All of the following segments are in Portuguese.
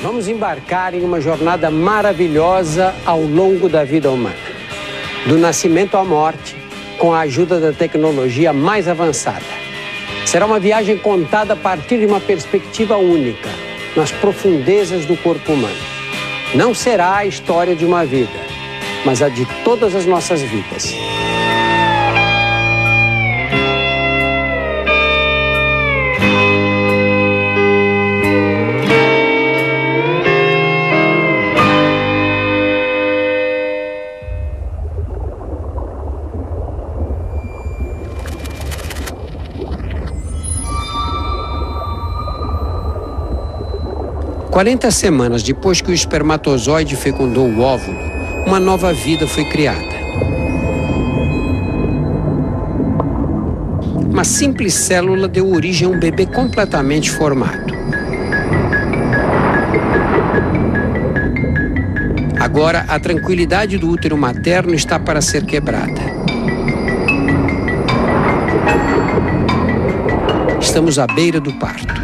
Vamos embarcar em uma jornada maravilhosa ao longo da vida humana. Do nascimento à morte, com a ajuda da tecnologia mais avançada. Será uma viagem contada a partir de uma perspectiva única, nas profundezas do corpo humano. Não será a história de uma vida, mas a de todas as nossas vidas. Quarenta semanas depois que o espermatozoide fecundou o óvulo, uma nova vida foi criada. Uma simples célula deu origem a um bebê completamente formado. Agora, a tranquilidade do útero materno está para ser quebrada. Estamos à beira do parto.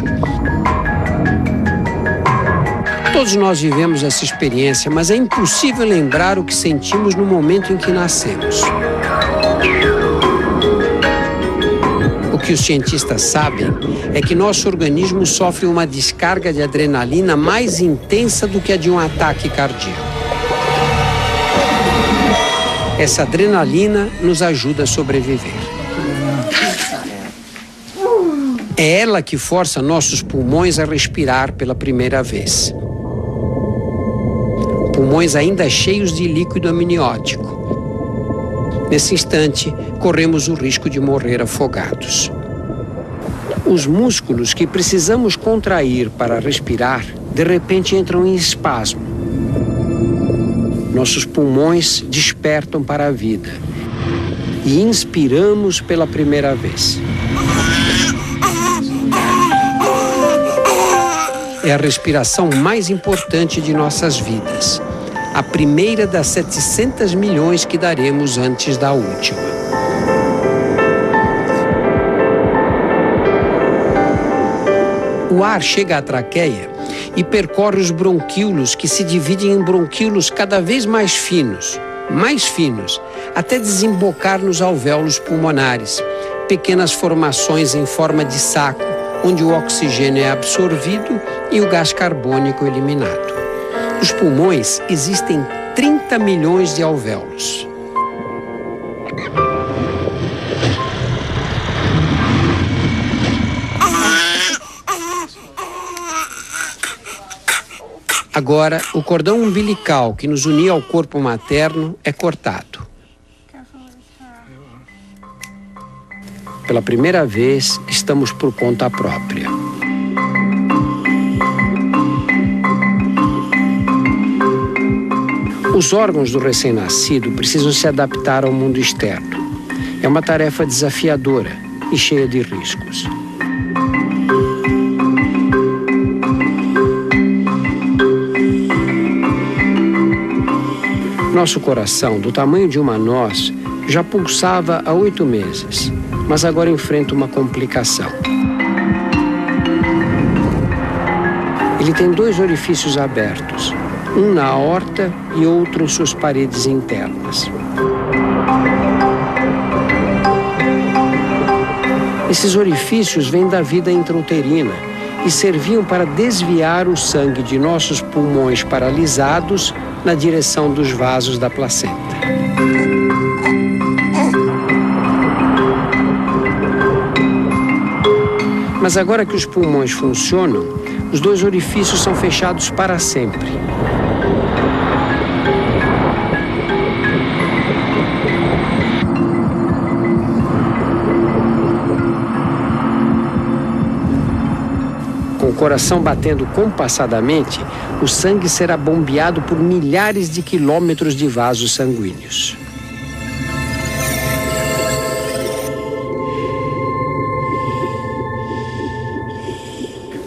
Todos nós vivemos essa experiência, mas é impossível lembrar o que sentimos no momento em que nascemos. O que os cientistas sabem é que nosso organismo sofre uma descarga de adrenalina mais intensa do que a de um ataque cardíaco. Essa adrenalina nos ajuda a sobreviver. É ela que força nossos pulmões a respirar pela primeira vez. Pulmões ainda cheios de líquido amniótico. Nesse instante, corremos o risco de morrer afogados. Os músculos que precisamos contrair para respirar, de repente entram em espasmo. Nossos pulmões despertam para a vida e inspiramos pela primeira vez. É a respiração mais importante de nossas vidas. A primeira das 700 milhões que daremos antes da última. O ar chega à traqueia e percorre os bronquíolos, que se dividem em bronquíolos cada vez mais finos, até desembocar nos alvéolos pulmonares, pequenas formações em forma de saco, onde o oxigênio é absorvido e o gás carbônico eliminado. Nos pulmões existem 30 milhões de alvéolos. Agora, o cordão umbilical que nos unia ao corpo materno é cortado. Pela primeira vez, estamos por conta própria. Os órgãos do recém-nascido precisam se adaptar ao mundo externo. É uma tarefa desafiadora e cheia de riscos. Nosso coração, do tamanho de uma noz, já pulsava há 8 meses, mas agora enfrenta uma complicação. Ele tem 2 orifícios abertos, um na aorta e outro em suas paredes internas. Esses orifícios vêm da vida intrauterina e serviam para desviar o sangue de nossos pulmões paralisados na direção dos vasos da placenta. Mas agora que os pulmões funcionam, os 2 orifícios são fechados para sempre. Com o coração batendo compassadamente, o sangue será bombeado por milhares de quilômetros de vasos sanguíneos.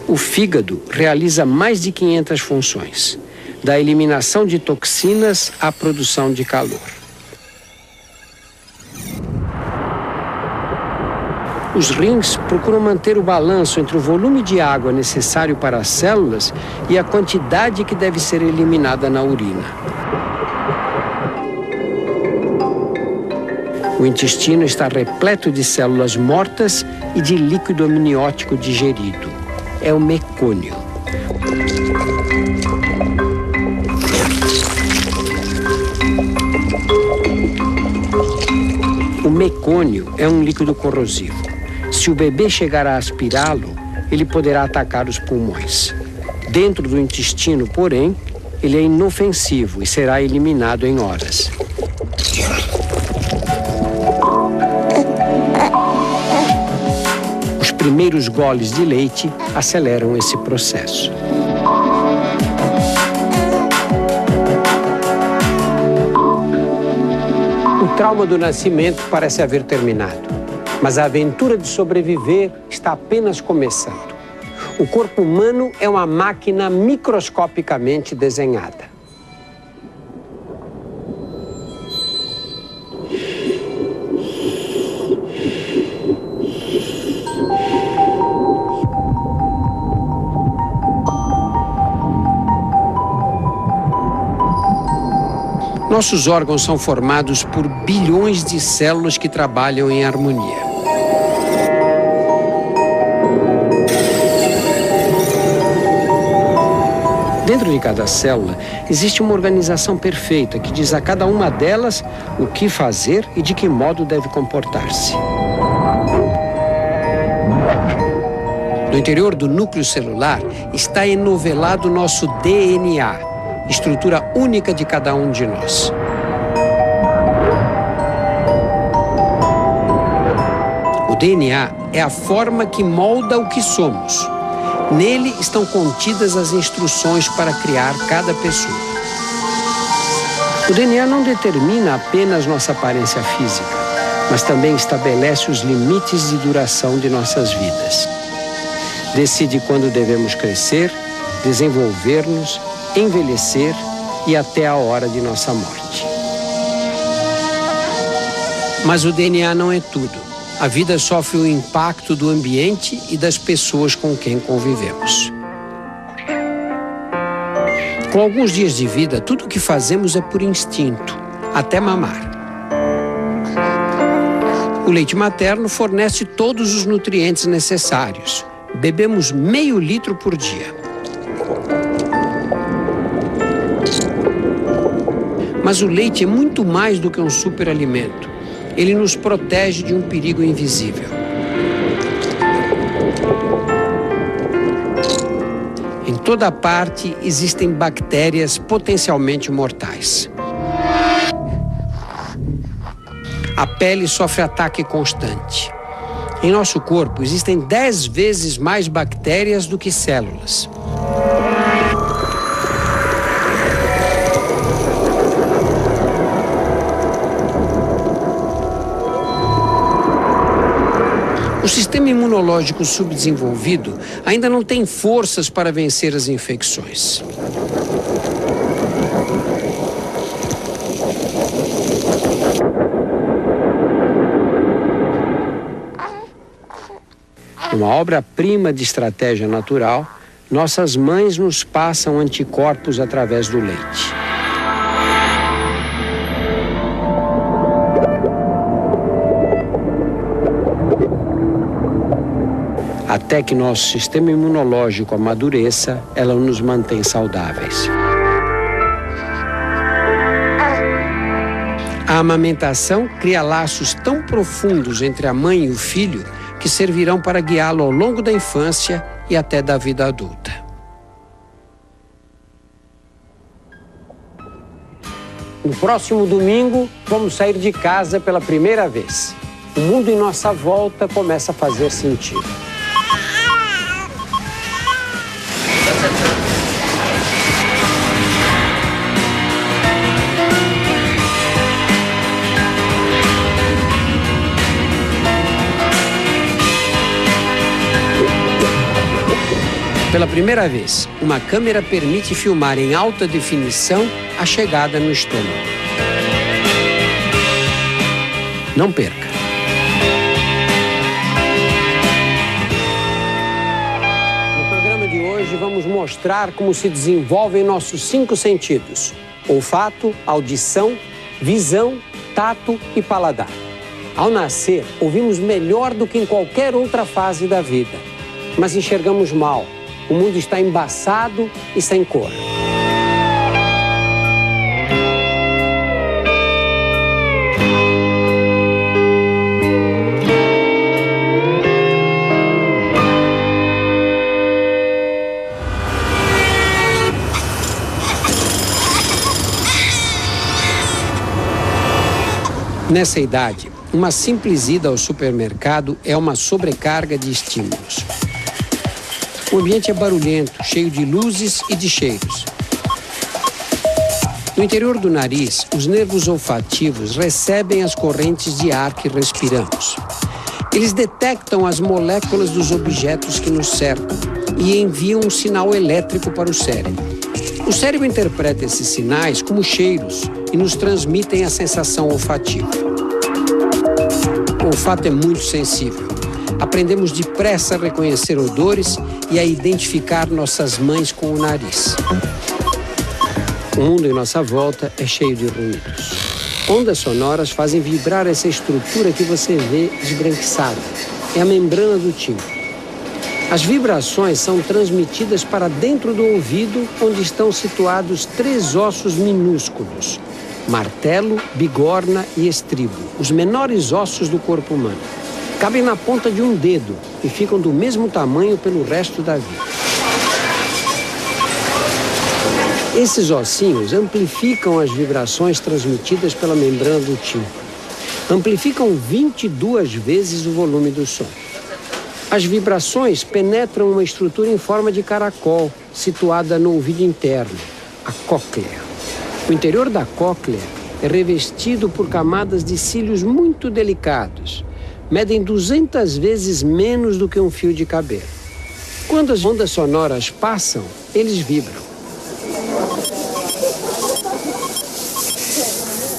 O fígado realiza mais de 500 funções, da eliminação de toxinas à produção de calor. Os rins procuram manter o balanço entre o volume de água necessário para as células e a quantidade que deve ser eliminada na urina. O intestino está repleto de células mortas e de líquido amniótico digerido. É o mecônio. O mecônio é um líquido corrosivo. Se o bebê chegar a aspirá-lo, ele poderá atacar os pulmões. Dentro do intestino, porém, ele é inofensivo e será eliminado em horas. Os primeiros goles de leite aceleram esse processo. O trauma do nascimento parece haver terminado. Mas a aventura de sobreviver está apenas começando. O corpo humano é uma máquina microscopicamente desenhada. Nossos órgãos são formados por bilhões de células que trabalham em harmonia. Dentro de cada célula existe uma organização perfeita que diz a cada uma delas o que fazer e de que modo deve comportar-se. No interior do núcleo celular está enovelado nosso DNA, estrutura única de cada um de nós. O DNA é a forma que molda o que somos. Nele estão contidas as instruções para criar cada pessoa. O DNA não determina apenas nossa aparência física, mas também estabelece os limites de duração de nossas vidas. Decide quando devemos crescer, desenvolver-nos, envelhecer e até a hora de nossa morte. Mas o DNA não é tudo. A vida sofre o impacto do ambiente e das pessoas com quem convivemos. Com alguns dias de vida, tudo o que fazemos é por instinto, até mamar. O leite materno fornece todos os nutrientes necessários. Bebemos meio litro por dia. Mas o leite é muito mais do que um superalimento. Ele nos protege de um perigo invisível. Em toda parte existem bactérias potencialmente mortais. A pele sofre ataque constante. Em nosso corpo existem 10 vezes mais bactérias do que células. O sistema imunológico subdesenvolvido ainda não tem forças para vencer as infecções. Uma obra-prima de estratégia natural, nossas mães nos passam anticorpos através do leite. Até que nosso sistema imunológico amadureça, ela nos mantém saudáveis. A amamentação cria laços tão profundos entre a mãe e o filho que servirão para guiá-lo ao longo da infância e até da vida adulta. No próximo domingo, vamos sair de casa pela primeira vez. O mundo em nossa volta começa a fazer sentido. Pela primeira vez, uma câmera permite filmar em alta definição a chegada no estômago. Não perca! mostrar como se desenvolvem nossos 5 sentidos: olfato, audição, visão, tato e paladar. Ao nascer, ouvimos melhor do que em qualquer outra fase da vida, mas enxergamos mal. O mundo está embaçado e sem cor. Nessa idade, uma simples ida ao supermercado é uma sobrecarga de estímulos. O ambiente é barulhento, cheio de luzes e de cheiros. No interior do nariz, os nervos olfativos recebem as correntes de ar que respiramos. Eles detectam as moléculas dos objetos que nos cercam e enviam um sinal elétrico para o cérebro. O cérebro interpreta esses sinais como cheiros e nos transmitem a sensação olfativa. O olfato é muito sensível. Aprendemos depressa a reconhecer odores e a identificar nossas mães com o nariz. O mundo em nossa volta é cheio de ruídos. Ondas sonoras fazem vibrar essa estrutura que você vê esbranquiçada. É a membrana do tímpano. As vibrações são transmitidas para dentro do ouvido, onde estão situados 3 ossos minúsculos: martelo, bigorna e estribo, os menores ossos do corpo humano. Cabem na ponta de um dedo e ficam do mesmo tamanho pelo resto da vida. Esses ossinhos amplificam as vibrações transmitidas pela membrana do tímpano. Amplificam 22 vezes o volume do som. As vibrações penetram uma estrutura em forma de caracol, situada no ouvido interno, a cóclea. O interior da cóclea é revestido por camadas de cílios muito delicados. Medem 200 vezes menos do que um fio de cabelo. Quando as ondas sonoras passam, eles vibram.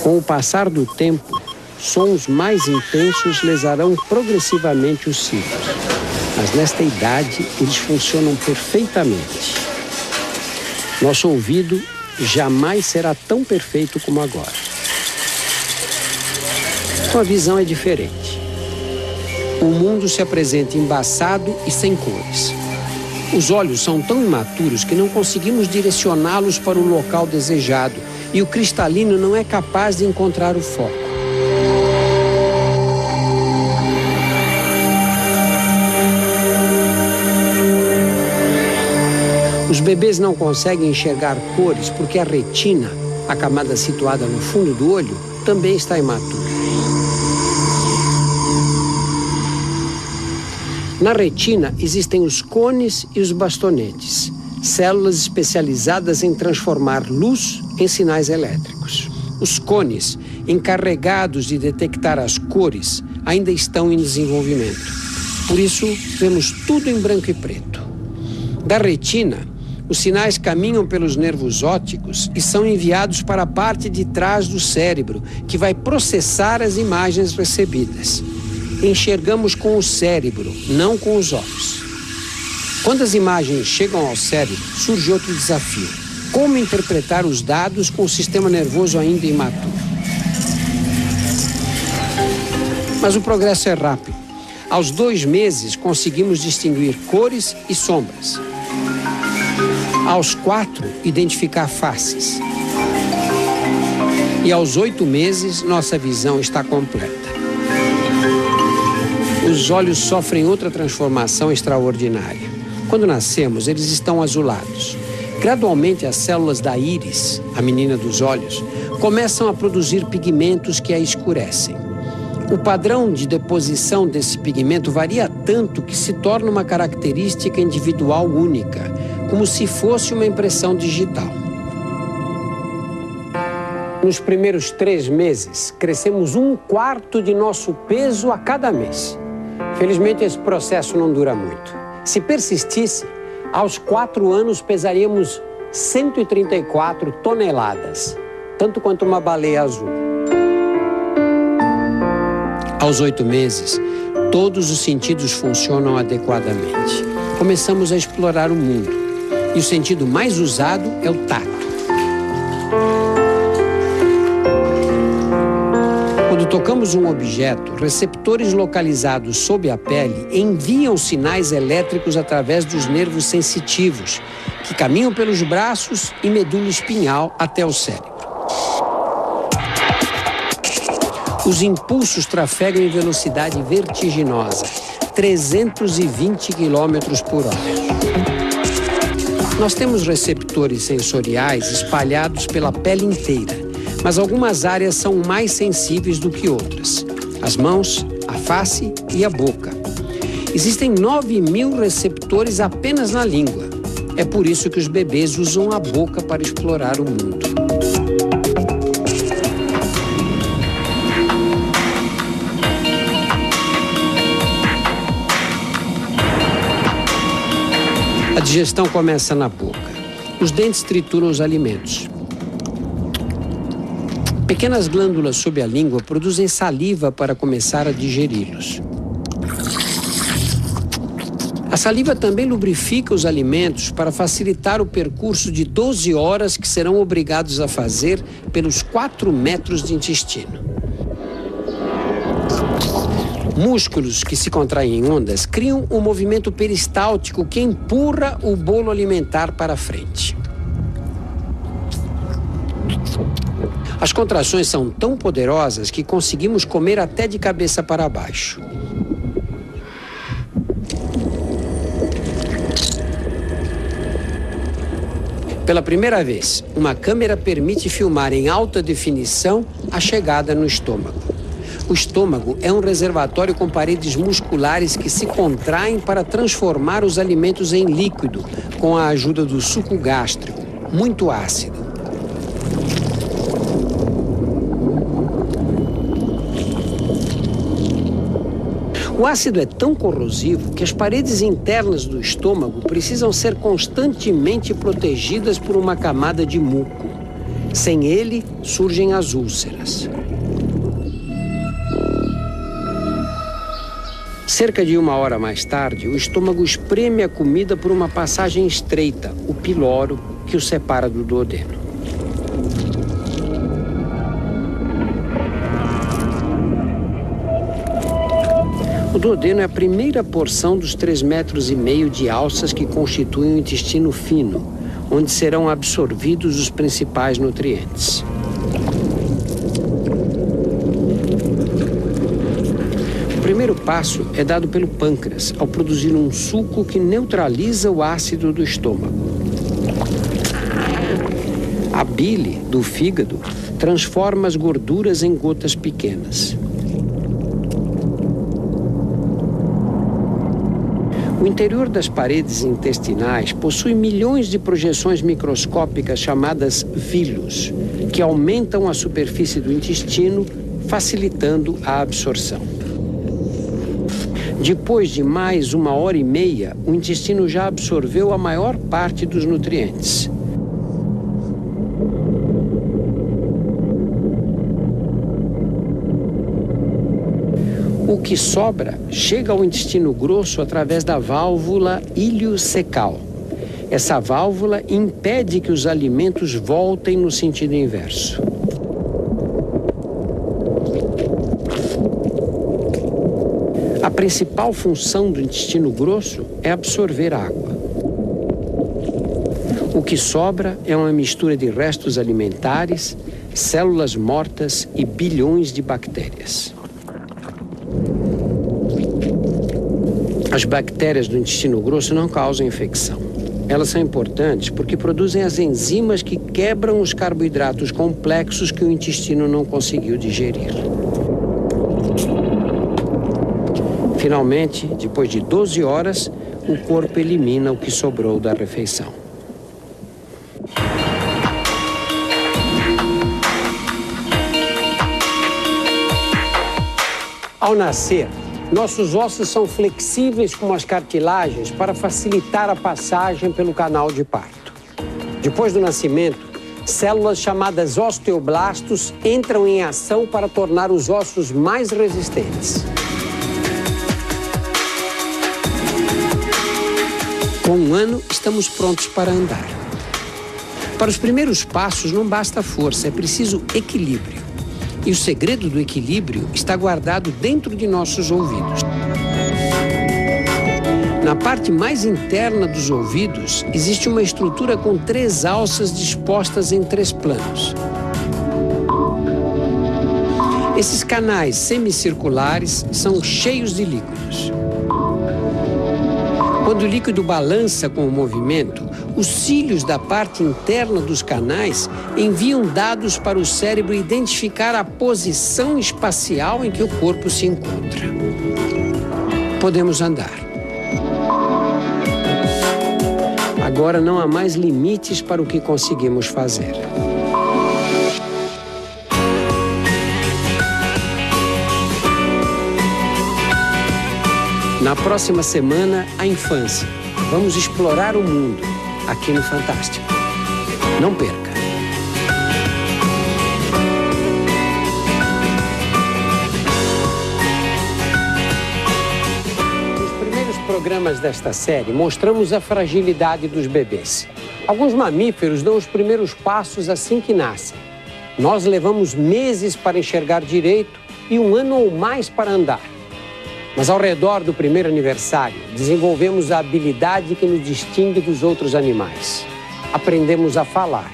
Com o passar do tempo, sons mais intensos lesarão progressivamente os cílios. Mas nesta idade, eles funcionam perfeitamente. Nosso ouvido jamais será tão perfeito como agora. Sua visão é diferente. O mundo se apresenta embaçado e sem cores. Os olhos são tão imaturos que não conseguimos direcioná-los para o local desejado e o cristalino não é capaz de encontrar o foco. Os bebês não conseguem enxergar cores porque a retina, a camada situada no fundo do olho, também está imatura. Na retina existem os cones e os bastonetes, células especializadas em transformar luz em sinais elétricos. Os cones, encarregados de detectar as cores, ainda estão em desenvolvimento. Por isso, vemos tudo em branco e preto. Da retina, os sinais caminham pelos nervos ópticos e são enviados para a parte de trás do cérebro, que vai processar as imagens recebidas. Enxergamos com o cérebro, não com os olhos. Quando as imagens chegam ao cérebro, surge outro desafio: como interpretar os dados com o sistema nervoso ainda imaturo? Mas o progresso é rápido. Aos 2 meses, conseguimos distinguir cores e sombras. Aos 4, identificar faces. E aos 8 meses, nossa visão está completa. Os olhos sofrem outra transformação extraordinária. Quando nascemos, eles estão azulados. Gradualmente, as células da íris, a menina dos olhos, começam a produzir pigmentos que a escurecem. O padrão de deposição desse pigmento varia tanto que se torna uma característica individual única, como se fosse uma impressão digital. Nos primeiros 3 meses, crescemos 1/4 de nosso peso a cada mês. Felizmente, esse processo não dura muito. Se persistisse, aos 4 anos pesaríamos 134 toneladas, tanto quanto uma baleia azul. Aos 8 meses, todos os sentidos funcionam adequadamente. Começamos a explorar o mundo. E o sentido mais usado é o tato. Quando tocamos um objeto, receptores localizados sob a pele enviam sinais elétricos através dos nervos sensitivos, que caminham pelos braços e medula espinhal até o cérebro. Os impulsos trafegam em velocidade vertiginosa, 320 km por hora. Nós temos receptores sensoriais espalhados pela pele inteira, mas algumas áreas são mais sensíveis do que outras. As mãos, a face e a boca. Existem 9.000 receptores apenas na língua. É por isso que os bebês usam a boca para explorar o mundo. A digestão começa na boca. Os dentes trituram os alimentos. Pequenas glândulas sob a língua produzem saliva para começar a digeri-los. A saliva também lubrifica os alimentos para facilitar o percurso de 12 horas que serão obrigados a fazer pelos 4 metros de intestino. Músculos que se contraem em ondas criam um movimento peristáltico que empurra o bolo alimentar para frente. As contrações são tão poderosas que conseguimos comer até de cabeça para baixo. Pela primeira vez, uma câmera permite filmar em alta definição a chegada no estômago. O estômago é um reservatório com paredes musculares que se contraem para transformar os alimentos em líquido, com a ajuda do suco gástrico, muito ácido. O ácido é tão corrosivo que as paredes internas do estômago precisam ser constantemente protegidas por uma camada de muco. Sem ele, surgem as úlceras. Cerca de 1 hora mais tarde, o estômago espreme a comida por uma passagem estreita, o piloro, que o separa do duodeno. O duodeno é a primeira porção dos 3,5 metros de alças que constituem o intestino fino, onde serão absorvidos os principais nutrientes. O primeiro passo é dado pelo pâncreas, ao produzir um suco que neutraliza o ácido do estômago. A bile do fígado transforma as gorduras em gotas pequenas. O interior das paredes intestinais possui milhões de projeções microscópicas chamadas vilus, que aumentam a superfície do intestino, facilitando a absorção. Depois de mais 1h30, o intestino já absorveu a maior parte dos nutrientes. O que sobra chega ao intestino grosso através da válvula iliocecal. Essa válvula impede que os alimentos voltem no sentido inverso. A principal função do intestino grosso é absorver água. O que sobra é uma mistura de restos alimentares, células mortas e bilhões de bactérias. As bactérias do intestino grosso não causam infecção. Elas são importantes porque produzem as enzimas que quebram os carboidratos complexos que o intestino não conseguiu digerir. Finalmente, depois de 12 horas, o corpo elimina o que sobrou da refeição. Ao nascer, nossos ossos são flexíveis como as cartilagens para facilitar a passagem pelo canal de parto. Depois do nascimento, células chamadas osteoblastos entram em ação para tornar os ossos mais resistentes. Com 1 ano, estamos prontos para andar. Para os primeiros passos não basta força, é preciso equilíbrio. E o segredo do equilíbrio está guardado dentro de nossos ouvidos. Na parte mais interna dos ouvidos, existe uma estrutura com 3 alças dispostas em 3 planos. Esses canais semicirculares são cheios de líquidos. Quando o líquido balança com o movimento, os cílios da parte interna dos canais enviam dados para o cérebro identificar a posição espacial em que o corpo se encontra. Podemos andar. Agora não há mais limites para o que conseguimos fazer. Na próxima semana, a infância. Vamos explorar o mundo aqui no Fantástico. Não perca! Nos primeiros programas desta série, mostramos a fragilidade dos bebês. Alguns mamíferos dão os primeiros passos assim que nascem. Nós levamos meses para enxergar direito e 1 ano ou mais para andar. Mas ao redor do primeiro aniversário, desenvolvemos a habilidade que nos distingue dos outros animais. Aprendemos a falar.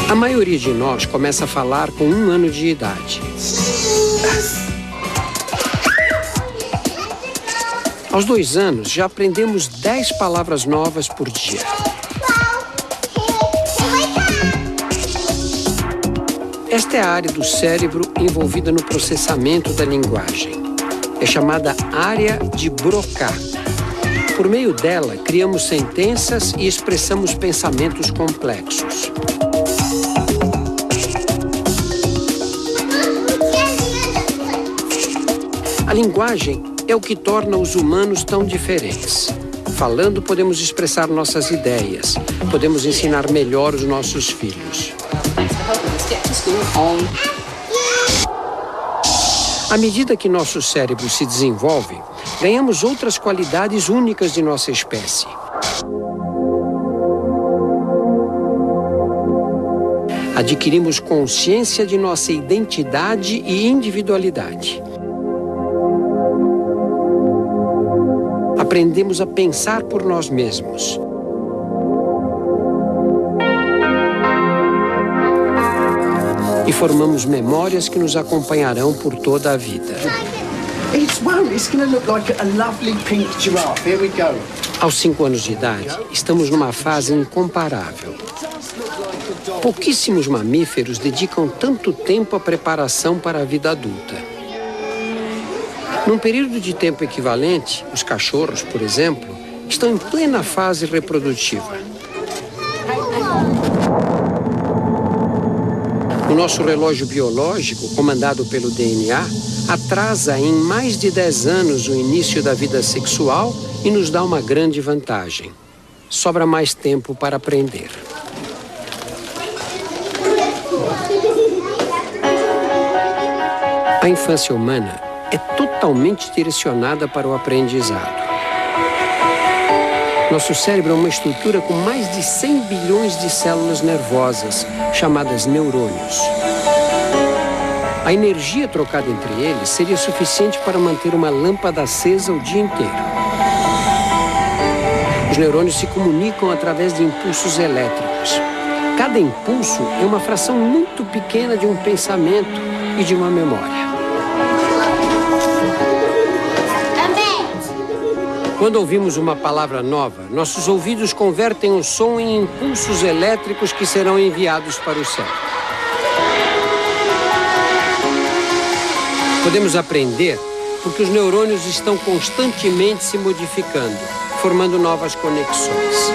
A maioria de nós começa a falar com 1 ano de idade. Aos 2 anos, já aprendemos 10 palavras novas por dia. Esta é a área do cérebro envolvida no processamento da linguagem. É chamada área de Broca. Por meio dela, criamos sentenças e expressamos pensamentos complexos. A linguagem é o que torna os humanos tão diferentes. Falando, podemos expressar nossas ideias. Podemos ensinar melhor os nossos filhos. À medida que nosso cérebro se desenvolve, ganhamos outras qualidades únicas de nossa espécie. Adquirimos consciência de nossa identidade e individualidade. Aprendemos a pensar por nós mesmos. E formamos memórias que nos acompanharão por toda a vida. Aos 5 anos de idade, estamos numa fase incomparável. Pouquíssimos mamíferos dedicam tanto tempo à preparação para a vida adulta. Num período de tempo equivalente, os cachorros, por exemplo, estão em plena fase reprodutiva. O nosso relógio biológico, comandado pelo DNA, atrasa em mais de 10 anos o início da vida sexual e nos dá uma grande vantagem. Sobra mais tempo para aprender. A infância humana é totalmente direcionada para o aprendizado. Nosso cérebro é uma estrutura com mais de 100 bilhões de células nervosas, chamadas neurônios. A energia trocada entre eles seria suficiente para manter uma lâmpada acesa o dia inteiro. Os neurônios se comunicam através de impulsos elétricos. Cada impulso é uma fração muito pequena de um pensamento e de uma memória. Quando ouvimos uma palavra nova, nossos ouvidos convertem o som em impulsos elétricos que serão enviados para o cérebro. Podemos aprender porque os neurônios estão constantemente se modificando, formando novas conexões.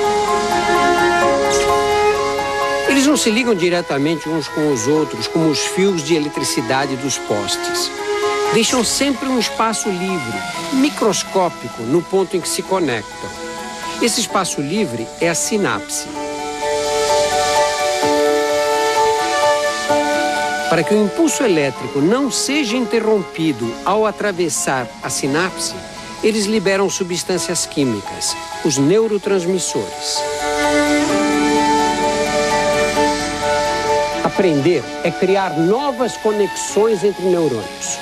Eles não se ligam diretamente uns com os outros, como os fios de eletricidade dos postes. Deixam sempre um espaço livre, microscópico, no ponto em que se conectam. Esse espaço livre é a sinapse. Para que o impulso elétrico não seja interrompido ao atravessar a sinapse, eles liberam substâncias químicas, os neurotransmissores. Aprender é criar novas conexões entre neurônios.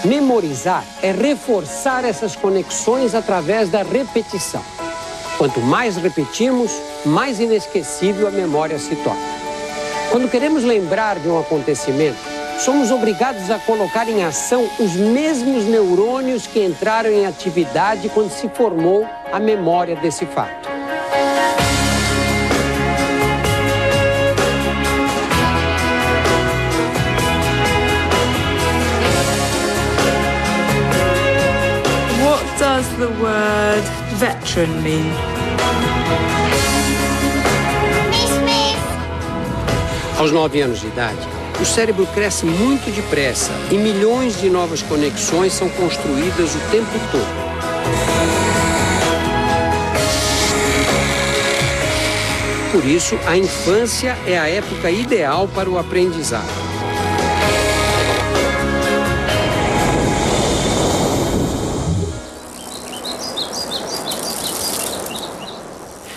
Memorizar é reforçar essas conexões através da repetição. Quanto mais repetimos, mais inesquecível a memória se torna. Quando queremos lembrar de um acontecimento, somos obrigados a colocar em ação os mesmos neurônios que entraram em atividade quando se formou a memória desse fato. What does the word veteran mean? Aos 9 anos de idade, o cérebro cresce muito depressa e milhões de novas conexões são construídas o tempo todo. Por isso, a infância é a época ideal para o aprendizado.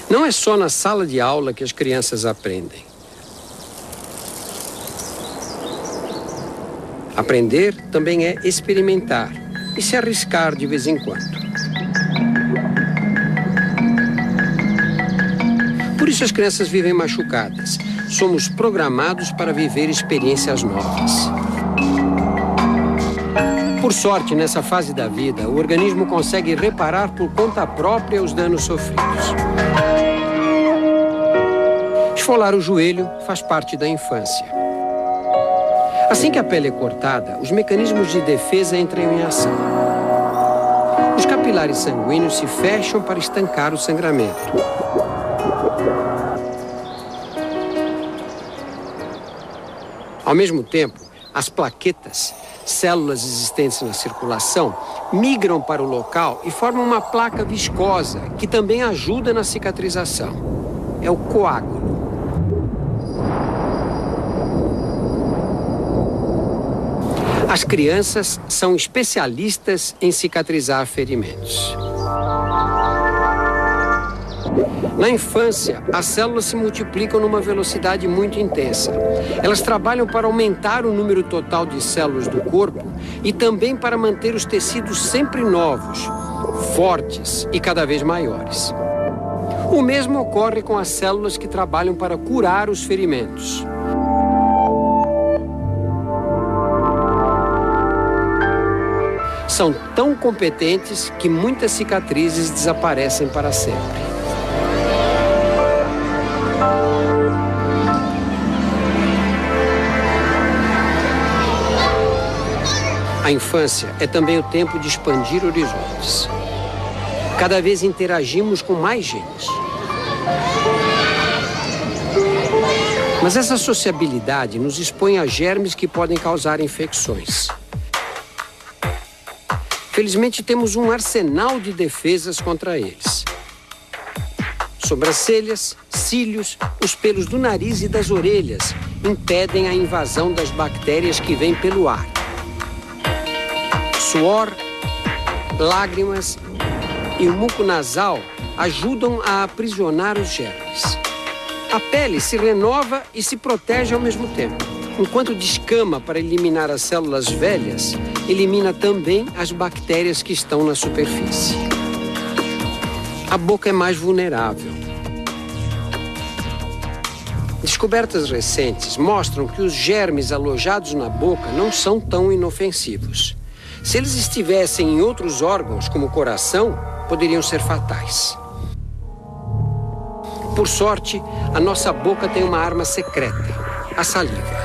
Não é só na sala de aula que as crianças aprendem. Aprender também é experimentar e se arriscar de vez em quando. Por isso as crianças vivem machucadas. Somos programados para viver experiências novas. Por sorte, nessa fase da vida, o organismo consegue reparar por conta própria os danos sofridos. Esfolar o joelho faz parte da infância. Assim que a pele é cortada, os mecanismos de defesa entram em ação. Os capilares sanguíneos se fecham para estancar o sangramento. Ao mesmo tempo, as plaquetas, células existentes na circulação, migram para o local e formam uma placa viscosa que também ajuda na cicatrização. É o coágulo. As crianças são especialistas em cicatrizar ferimentos. Na infância, as células se multiplicam numa velocidade muito intensa. Elas trabalham para aumentar o número total de células do corpo e também para manter os tecidos sempre novos, fortes e cada vez maiores. O mesmo ocorre com as células que trabalham para curar os ferimentos. São tão competentes que muitas cicatrizes desaparecem para sempre. A infância é também o tempo de expandir horizontes. Cada vez interagimos com mais gente. Mas essa sociabilidade nos expõe a germes que podem causar infecções. Felizmente, temos um arsenal de defesas contra eles. Sobrancelhas, cílios, os pelos do nariz e das orelhas impedem a invasão das bactérias que vêm pelo ar. Suor, lágrimas e o muco nasal ajudam a aprisionar os germes. A pele se renova e se protege ao mesmo tempo. Enquanto descama para eliminar as células velhas, elimina também as bactérias que estão na superfície. A boca é mais vulnerável. Descobertas recentes mostram que os germes alojados na boca não são tão inofensivos. Se eles estivessem em outros órgãos, como o coração, poderiam ser fatais. Por sorte, a nossa boca tem uma arma secreta, a saliva.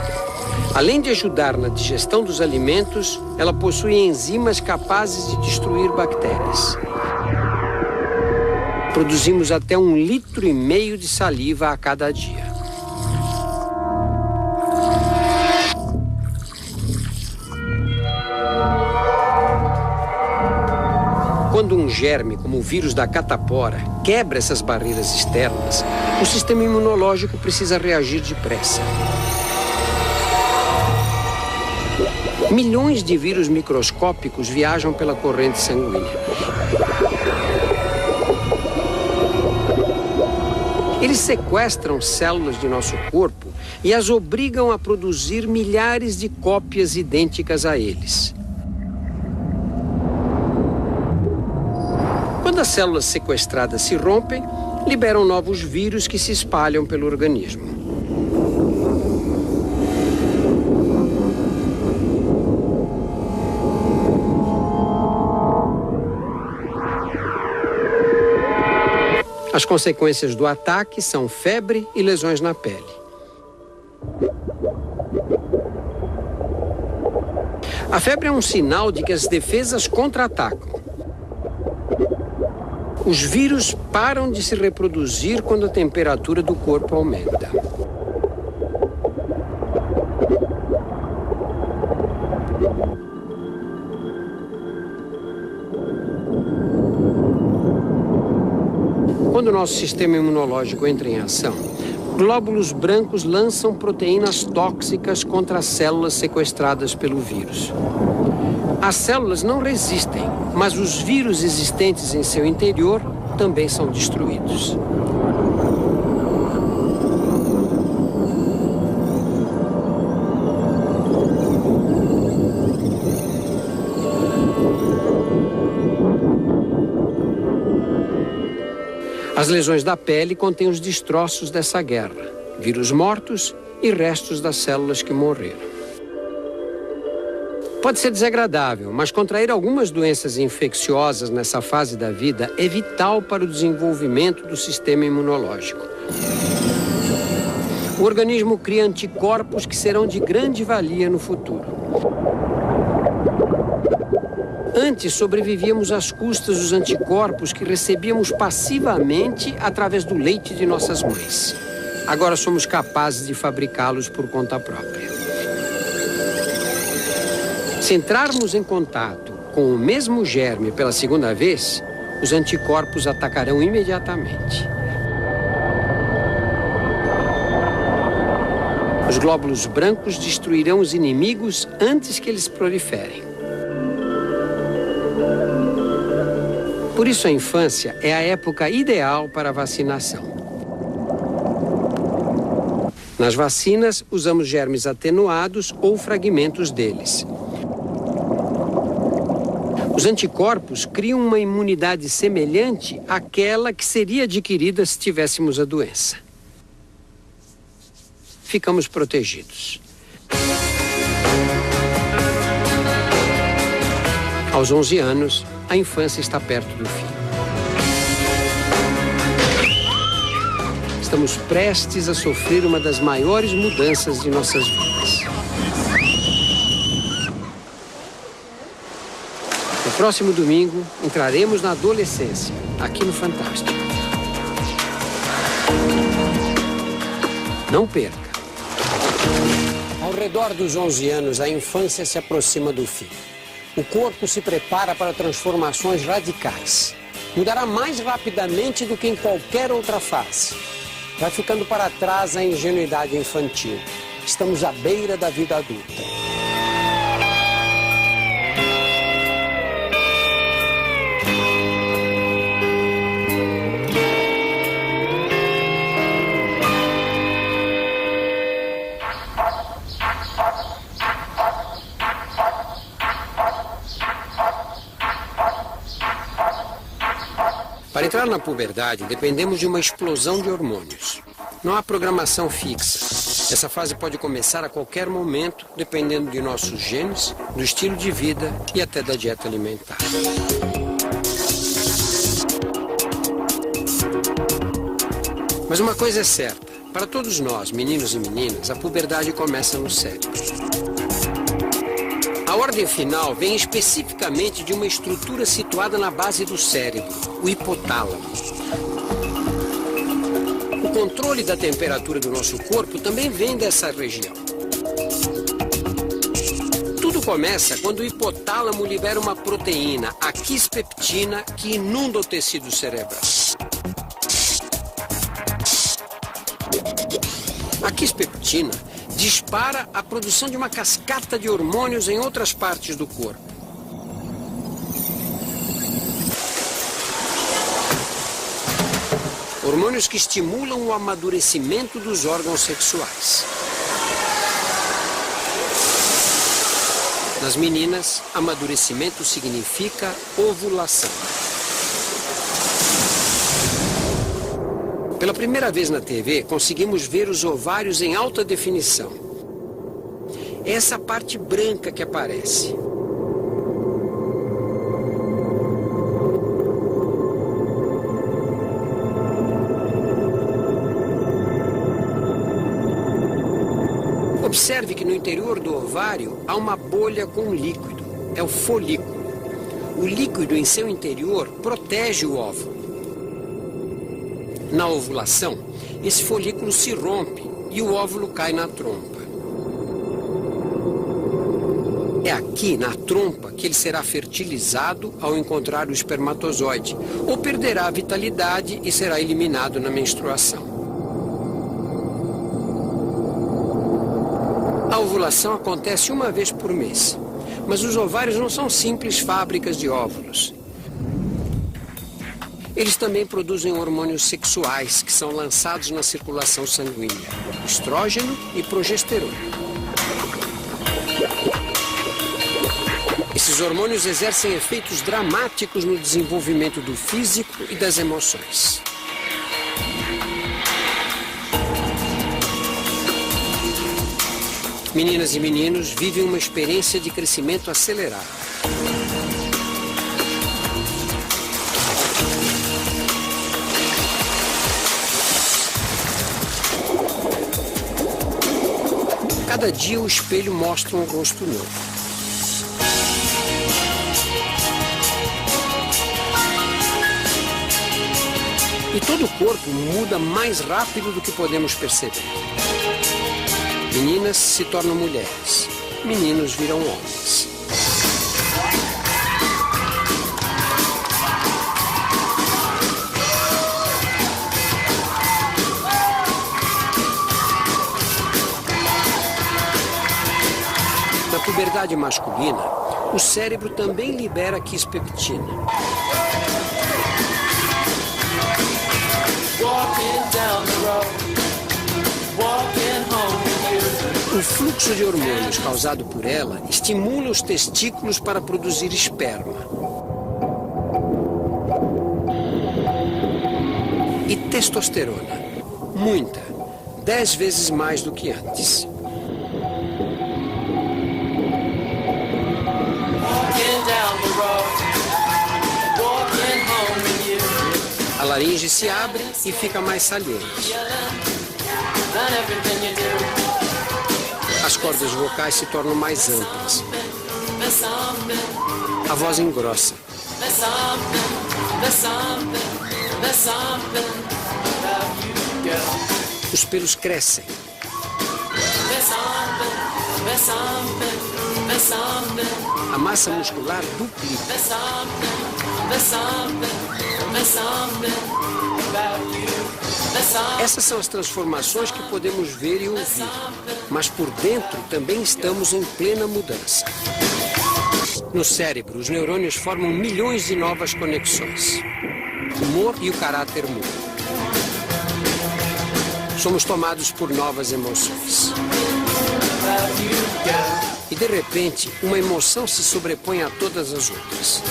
Além de ajudar na digestão dos alimentos, ela possui enzimas capazes de destruir bactérias. Produzimos até 1,5 litro de saliva a cada dia. Quando um germe, como o vírus da catapora, quebra essas barreiras externas, o sistema imunológico precisa reagir depressa. Milhões de vírus microscópicos viajam pela corrente sanguínea. Eles sequestram células de nosso corpo e as obrigam a produzir milhares de cópias idênticas a eles. Quando as células sequestradas se rompem, liberam novos vírus que se espalham pelo organismo. As consequências do ataque são febre e lesões na pele. A febre é um sinal de que as defesas contra-atacam. Os vírus param de se reproduzir quando a temperatura do corpo aumenta. Quando o nosso sistema imunológico entra em ação, glóbulos brancos lançam proteínas tóxicas contra as células sequestradas pelo vírus. As células não resistem, mas os vírus existentes em seu interior também são destruídos. As lesões da pele contêm os destroços dessa guerra, vírus mortos e restos das células que morreram. Pode ser desagradável, mas contrair algumas doenças infecciosas nessa fase da vida é vital para o desenvolvimento do sistema imunológico. O organismo cria anticorpos que serão de grande valia no futuro. Antes, sobrevivíamos às custas dos anticorpos que recebíamos passivamente através do leite de nossas mães. Agora somos capazes de fabricá-los por conta própria. Se entrarmos em contato com o mesmo germe pela segunda vez, os anticorpos atacarão imediatamente. Os glóbulos brancos destruirão os inimigos antes que eles proliferem. Por isso, a infância é a época ideal para a vacinação. Nas vacinas, usamos germes atenuados ou fragmentos deles. Os anticorpos criam uma imunidade semelhante àquela que seria adquirida se tivéssemos a doença. Ficamos protegidos. Aos 11 anos, a infância está perto do fim. Estamos prestes a sofrer uma das maiores mudanças de nossas vidas. No próximo domingo, entraremos na adolescência, aqui no Fantástico. Não perca! Ao redor dos 11 anos, a infância se aproxima do fim. O corpo se prepara para transformações radicais. Mudará mais rapidamente do que em qualquer outra fase. Vai ficando para trás a ingenuidade infantil. Estamos à beira da vida adulta. Para entrar na puberdade, dependemos de uma explosão de hormônios. Não há programação fixa. Essa fase pode começar a qualquer momento, dependendo de nossos genes, do estilo de vida e até da dieta alimentar. Mas uma coisa é certa, para todos nós, meninos e meninas, a puberdade começa no cérebro. A ordem final vem especificamente de uma estrutura situada na base do cérebro, o hipotálamo. O controle da temperatura do nosso corpo também vem dessa região. Tudo começa quando o hipotálamo libera uma proteína, a quispeptina, que inunda o tecido cerebral. A quispeptina dispara a produção de uma cascata de hormônios em outras partes do corpo. Hormônios que estimulam o amadurecimento dos órgãos sexuais. Nas meninas, amadurecimento significa ovulação. Pela primeira vez na TV, conseguimos ver os ovários em alta definição. É essa parte branca que aparece. Observe que no interior do ovário há uma bolha com um líquido. É o folículo. O líquido em seu interior protege o óvulo. Na ovulação, esse folículo se rompe e o óvulo cai na trompa. É aqui, na trompa, que ele será fertilizado ao encontrar o espermatozoide, ou perderá a vitalidade e será eliminado na menstruação. A ovulação acontece uma vez por mês, mas os ovários não são simples fábricas de óvulos. Eles também produzem hormônios sexuais que são lançados na circulação sanguínea, estrógeno e progesterona. Esses hormônios exercem efeitos dramáticos no desenvolvimento do físico e das emoções. Meninas e meninos vivem uma experiência de crescimento acelerado. Cada dia o espelho mostra um rosto novo. E todo o corpo muda mais rápido do que podemos perceber. Meninas se tornam mulheres, meninos viram homens. Na puberdade masculina, o cérebro também libera quispeptina. O fluxo de hormônios causado por ela estimula os testículos para produzir esperma. E testosterona, muita, 10 vezes mais do que antes. A laringe se abre e fica mais saliente. As cordas vocais se tornam mais amplas. A voz engrossa. Os pelos crescem. A massa muscular duplica. Essas são as transformações que podemos ver e ouvir, mas por dentro também estamos em plena mudança. No cérebro, os neurônios formam milhões de novas conexões. O humor e o caráter mudam. Somos tomados por novas emoções. E de repente, uma emoção se sobrepõe a todas as outras.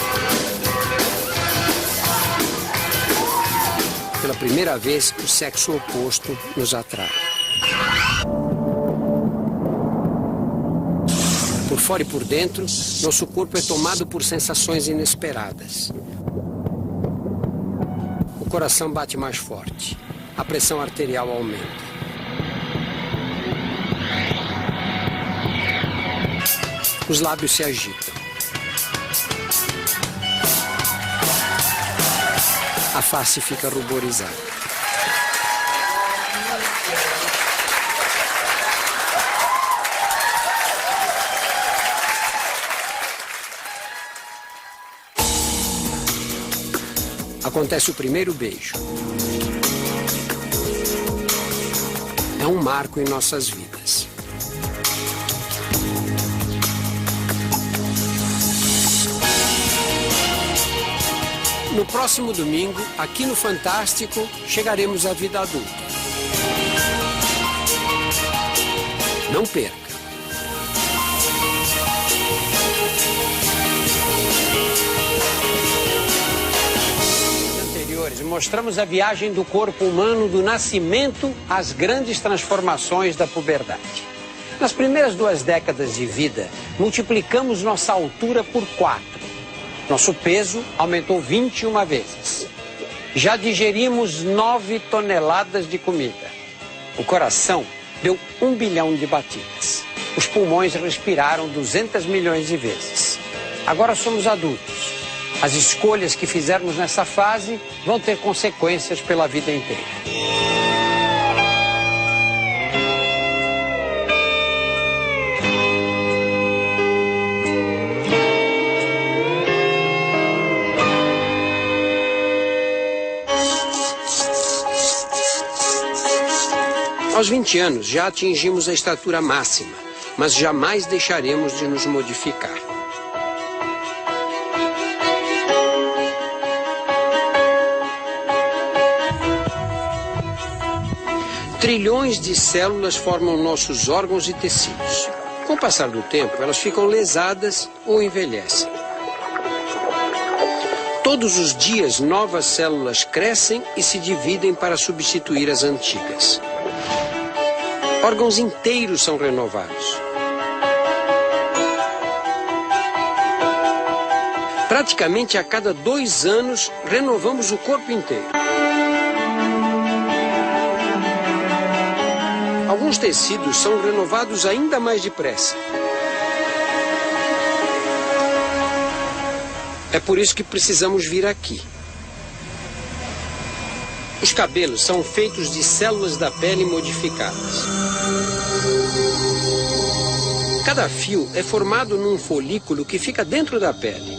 Pela primeira vez, o sexo oposto nos atrai. Por fora e por dentro, nosso corpo é tomado por sensações inesperadas. O coração bate mais forte. A pressão arterial aumenta. Os lábios se agitam. A face fica ruborizada. acontece o primeiro beijo. É um marco em nossas vidas. No próximo domingo, aqui no Fantástico, chegaremos à vida adulta. Não perca! Mostramos a viagem do corpo humano do nascimento às grandes transformações da puberdade. Nas primeiras 2 décadas de vida, multiplicamos nossa altura por 4. Nosso peso aumentou 21 vezes. Já digerimos 9 toneladas de comida. O coração deu 1 bilhão de batidas. Os pulmões respiraram 200 milhões de vezes. Agora somos adultos. As escolhas que fizermos nessa fase vão ter consequências pela vida inteira. Aos 20 anos já atingimos a estatura máxima, mas jamais deixaremos de nos modificar. Trilhões de células formam nossos órgãos e tecidos. Com o passar do tempo, elas ficam lesadas ou envelhecem. Todos os dias, novas células crescem e se dividem para substituir as antigas. Órgãos inteiros são renovados. Praticamente a cada 2 anos, renovamos o corpo inteiro. Alguns tecidos são renovados ainda mais depressa. É por isso que precisamos vir aqui. Os cabelos são feitos de células da pele modificadas. Cada fio é formado num folículo que fica dentro da pele.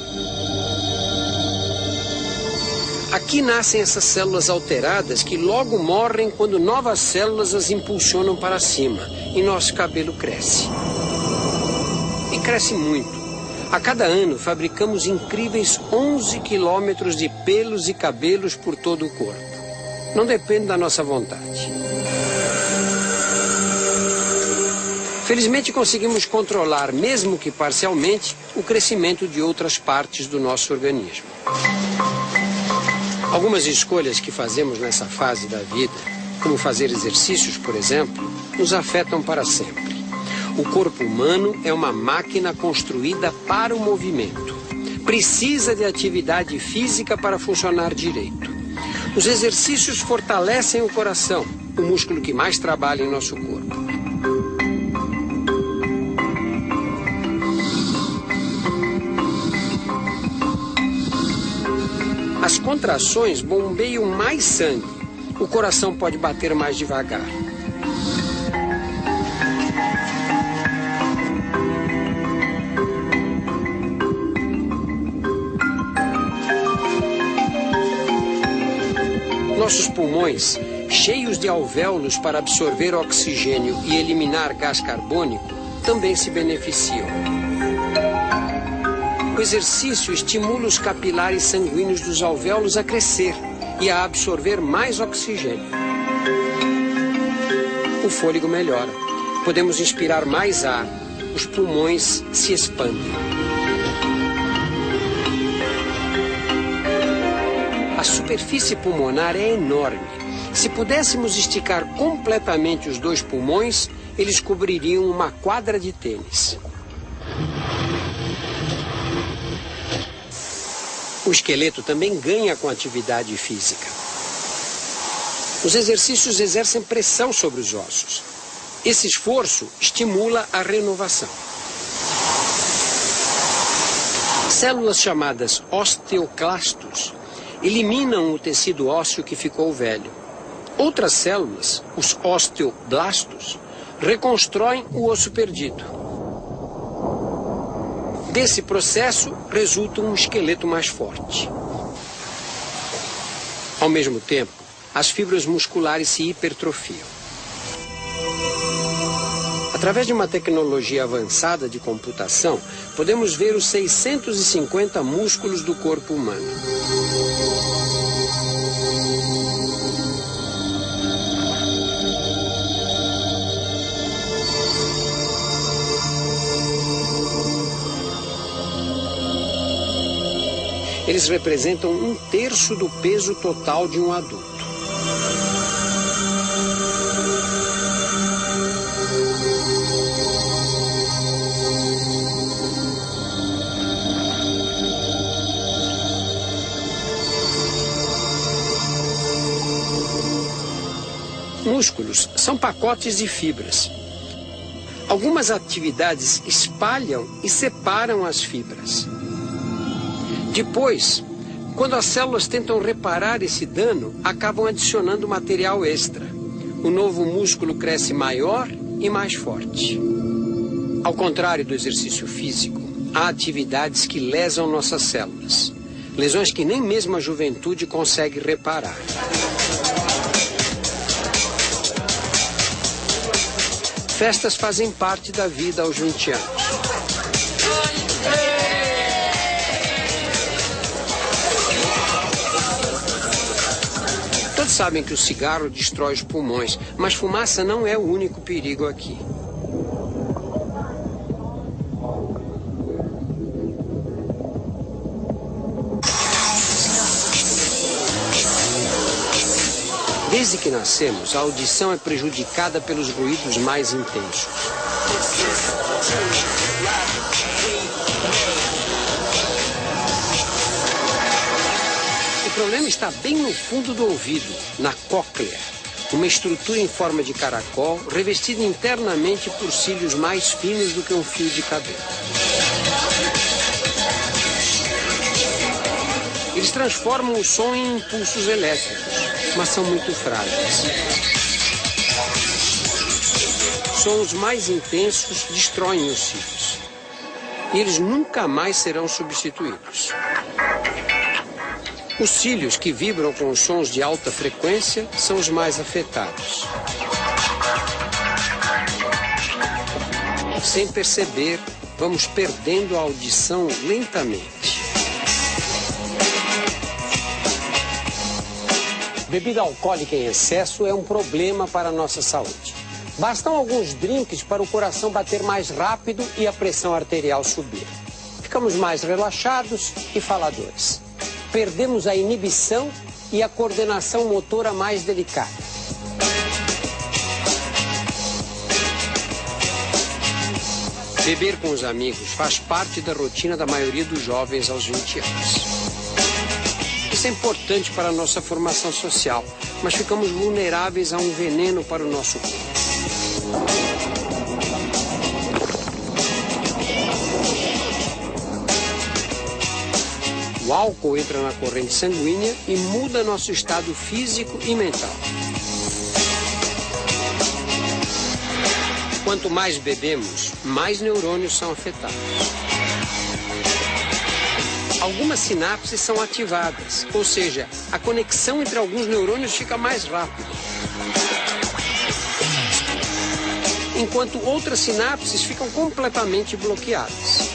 Aqui nascem essas células alteradas que logo morrem quando novas células as impulsionam para cima e nosso cabelo cresce. E cresce muito. A cada ano fabricamos incríveis 11 quilômetros de pelos e cabelos por todo o corpo. Não depende da nossa vontade. Felizmente conseguimos controlar, mesmo que parcialmente, o crescimento de outras partes do nosso organismo. Algumas escolhas que fazemos nessa fase da vida, como fazer exercícios, por exemplo, nos afetam para sempre. O corpo humano é uma máquina construída para o movimento. Precisa de atividade física para funcionar direito. Os exercícios fortalecem o coração, o músculo que mais trabalha em nosso corpo. As contrações bombeiam mais sangue. O coração pode bater mais devagar. Nossos pulmões, cheios de alvéolos para absorver oxigênio e eliminar gás carbônico, também se beneficiam. O exercício estimula os capilares sanguíneos dos alvéolos a crescer e a absorver mais oxigênio. O fôlego melhora. Podemos inspirar mais ar. Os pulmões se expandem. A superfície pulmonar é enorme. Se pudéssemos esticar completamente os 2 pulmões, eles cobririam uma quadra de tênis. O esqueleto também ganha com atividade física. Os exercícios exercem pressão sobre os ossos. Esse esforço estimula a renovação. Células chamadas osteoclastos eliminam o tecido ósseo que ficou velho. Outras células, os osteoblastos, reconstroem o osso perdido. Desse processo resulta um esqueleto mais forte. Ao mesmo tempo, as fibras musculares se hipertrofiam. Através de uma tecnologia avançada de computação, podemos ver os 650 músculos do corpo humano. Eles representam 1/3 do peso total de um adulto. Músculos são pacotes de fibras. Algumas atividades espalham e separam as fibras. Depois, quando as células tentam reparar esse dano, acabam adicionando material extra. O novo músculo cresce maior e mais forte. Ao contrário do exercício físico, há atividades que lesam nossas células. Lesões que nem mesmo a juventude consegue reparar. Festas fazem parte da vida aos 20 anos. Todos sabem que o cigarro destrói os pulmões, mas fumaça não é o único perigo aqui. Desde que nascemos, a audição é prejudicada pelos ruídos mais intensos. O problema está bem no fundo do ouvido, na cóclea, uma estrutura em forma de caracol, revestida internamente por cílios mais finos do que um fio de cabelo. Eles transformam o som em impulsos elétricos, mas são muito frágeis. Sons mais intensos destroem os cílios. E eles nunca mais serão substituídos. Os cílios que vibram com os sons de alta frequência são os mais afetados. Sem perceber, vamos perdendo a audição lentamente. Bebida alcoólica em excesso é um problema para a nossa saúde. Bastam alguns drinks para o coração bater mais rápido e a pressão arterial subir. Ficamos mais relaxados e faladores. Perdemos a inibição e a coordenação motora mais delicada. Beber com os amigos faz parte da rotina da maioria dos jovens aos 20 anos. Isso é importante para a nossa formação social, mas ficamos vulneráveis a um veneno para o nosso corpo. O álcool entra na corrente sanguínea e muda nosso estado físico e mental. Quanto mais bebemos, mais neurônios são afetados. Algumas sinapses são ativadas, ou seja, a conexão entre alguns neurônios fica mais rápida. Enquanto outras sinapses ficam completamente bloqueadas.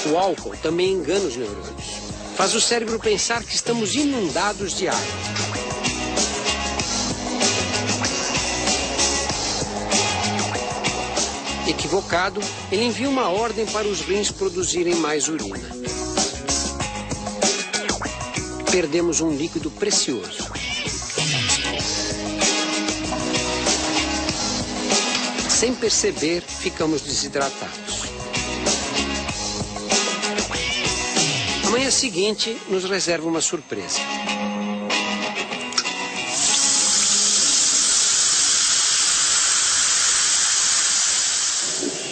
O álcool também engana os neurônios. Faz o cérebro pensar que estamos inundados de água. Equivocado, ele envia uma ordem para os rins produzirem mais urina. Perdemos um líquido precioso. Sem perceber, ficamos desidratados. A manhã seguinte nos reserva uma surpresa.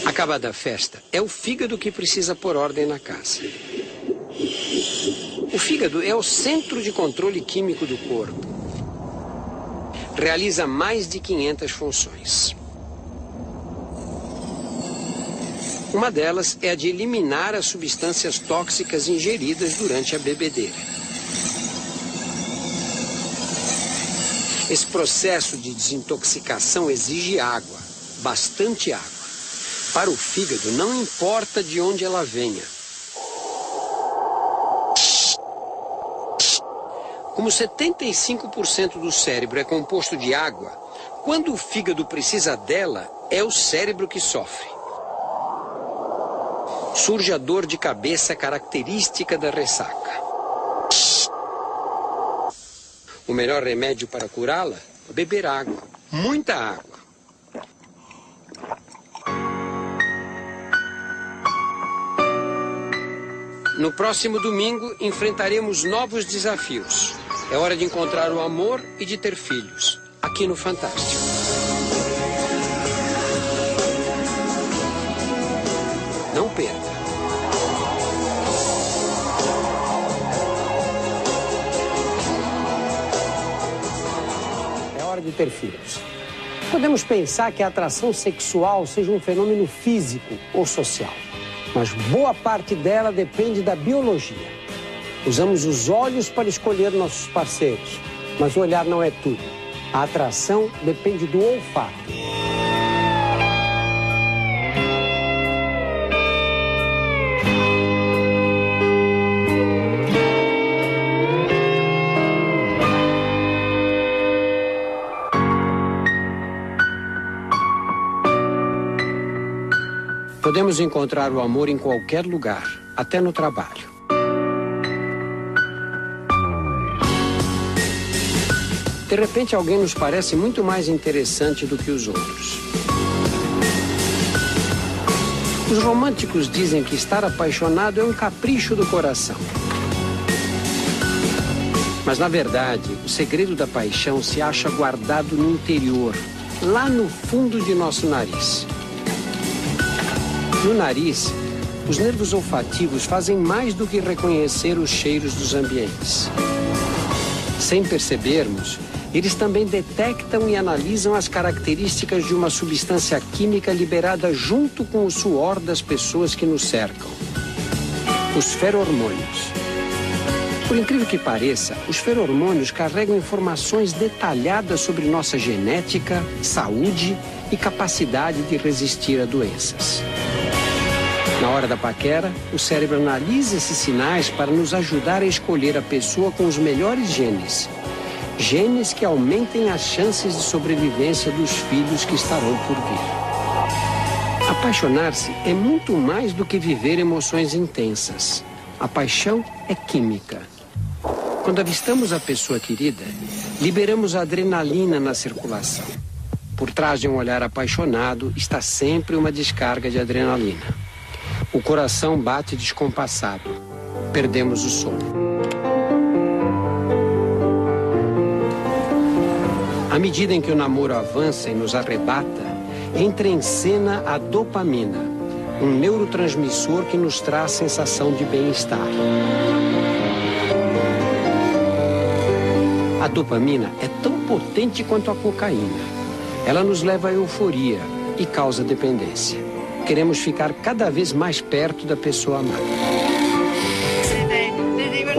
Acabada a festa, é o fígado que precisa pôr ordem na casa. O fígado é o centro de controle químico do corpo. Realiza mais de 500 funções. Uma delas é a de eliminar as substâncias tóxicas ingeridas durante a bebedeira. Esse processo de desintoxicação exige água, bastante água. Para o fígado, não importa de onde ela venha. Como 75% do cérebro é composto de água, quando o fígado precisa dela, é o cérebro que sofre. Surge a dor de cabeça característica da ressaca. O melhor remédio para curá-la é beber água, muita água. No próximo domingo, enfrentaremos novos desafios. É hora de encontrar o amor e de ter filhos, aqui no Fantástico. Não perca. É hora de ter filhos. Podemos pensar que a atração sexual seja um fenômeno físico ou social, mas boa parte dela depende da biologia. Usamos os olhos para escolher nossos parceiros, mas o olhar não é tudo. A atração depende do olfato. Podemos encontrar o amor em qualquer lugar, até no trabalho. De repente, alguém nos parece muito mais interessante do que os outros. Os românticos dizem que estar apaixonado é um capricho do coração. Mas, na verdade, o segredo da paixão se acha guardado no interior, lá no fundo de nosso nariz. No nariz, os nervos olfativos fazem mais do que reconhecer os cheiros dos ambientes. Sem percebermos, eles também detectam e analisam as características de uma substância química liberada junto com o suor das pessoas que nos cercam. Os ferormônios. Por incrível que pareça, os ferormônios carregam informações detalhadas sobre nossa genética, saúde e capacidade de resistir a doenças. Na hora da paquera, o cérebro analisa esses sinais para nos ajudar a escolher a pessoa com os melhores genes. Genes que aumentem as chances de sobrevivência dos filhos que estarão por vir. Apaixonar-se é muito mais do que viver emoções intensas. A paixão é química. Quando avistamos a pessoa querida, liberamos adrenalina na circulação. Por trás de um olhar apaixonado está sempre uma descarga de adrenalina. O coração bate descompassado. Perdemos o sono. À medida em que o namoro avança e nos arrebata, entra em cena a dopamina, um neurotransmissor que nos traz sensação de bem-estar. A dopamina é tão potente quanto a cocaína. Ela nos leva à euforia e causa dependência. Queremos ficar cada vez mais perto da pessoa amada.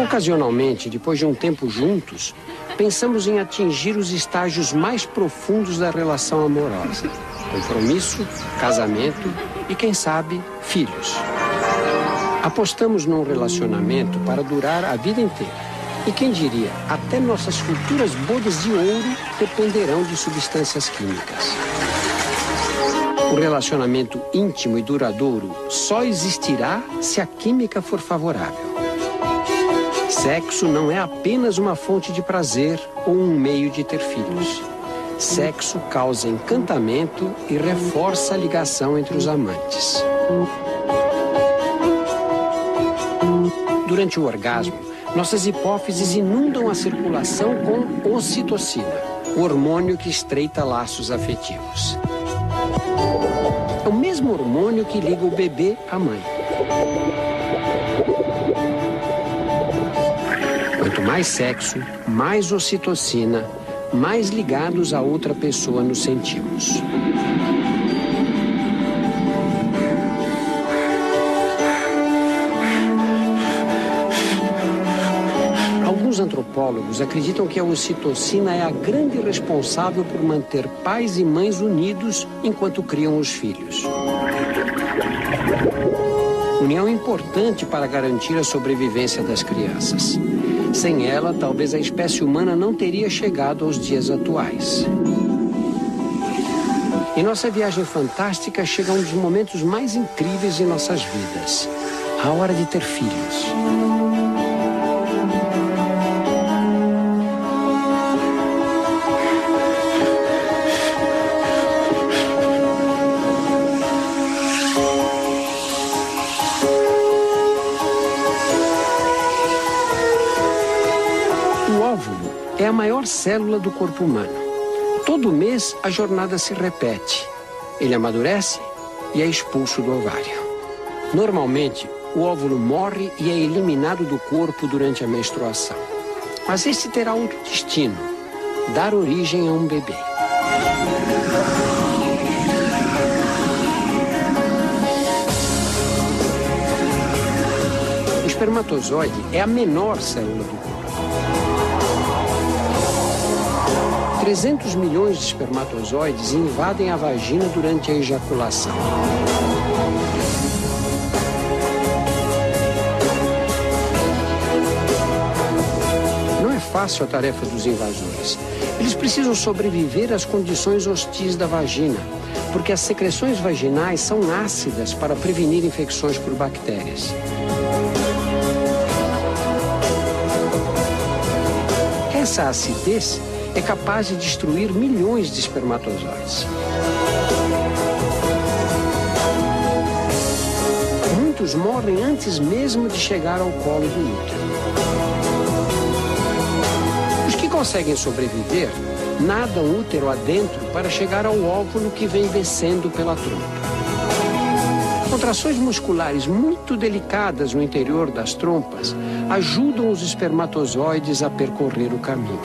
Ocasionalmente, depois de um tempo juntos, pensamos em atingir os estágios mais profundos da relação amorosa. Compromisso, casamento e, quem sabe, filhos. Apostamos num relacionamento para durar a vida inteira. E quem diria, até nossas futuras bodas de ouro dependerão de substâncias químicas. O relacionamento íntimo e duradouro só existirá se a química for favorável. Sexo não é apenas uma fonte de prazer ou um meio de ter filhos. Sexo causa encantamento e reforça a ligação entre os amantes. Durante o orgasmo, nossas hipófises inundam a circulação com ocitocina, o hormônio que estreita laços afetivos. É o mesmo hormônio que liga o bebê à mãe. Quanto mais sexo, mais ocitocina, mais ligados a outra pessoa nos sentimos. psicólogos acreditam que a ocitocina é a grande responsável por manter pais e mães unidos enquanto criam os filhos. União é importante para garantir a sobrevivência das crianças. Sem ela, talvez a espécie humana não teria chegado aos dias atuais. Em nossa viagem fantástica chega um dos momentos mais incríveis de nossas vidas: a hora de ter filhos. O óvulo é a maior célula do corpo humano. Todo mês a jornada se repete. Ele amadurece e é expulso do ovário. Normalmente, o óvulo morre e é eliminado do corpo durante a menstruação. Mas este terá outro destino: dar origem a um bebê. O espermatozoide é a menor célula do corpo. 300 milhões de espermatozoides invadem a vagina durante a ejaculação. Não é fácil a tarefa dos invasores. Eles precisam sobreviver às condições hostis da vagina, porque as secreções vaginais são ácidas para prevenir infecções por bactérias. Essa acidez é capaz de destruir milhões de espermatozoides. Muitos morrem antes mesmo de chegar ao colo do útero. Os que conseguem sobreviver nadam útero adentro para chegar ao óvulo que vem descendo pela trompa. Contrações musculares muito delicadas no interior das trompas ajudam os espermatozoides a percorrer o caminho.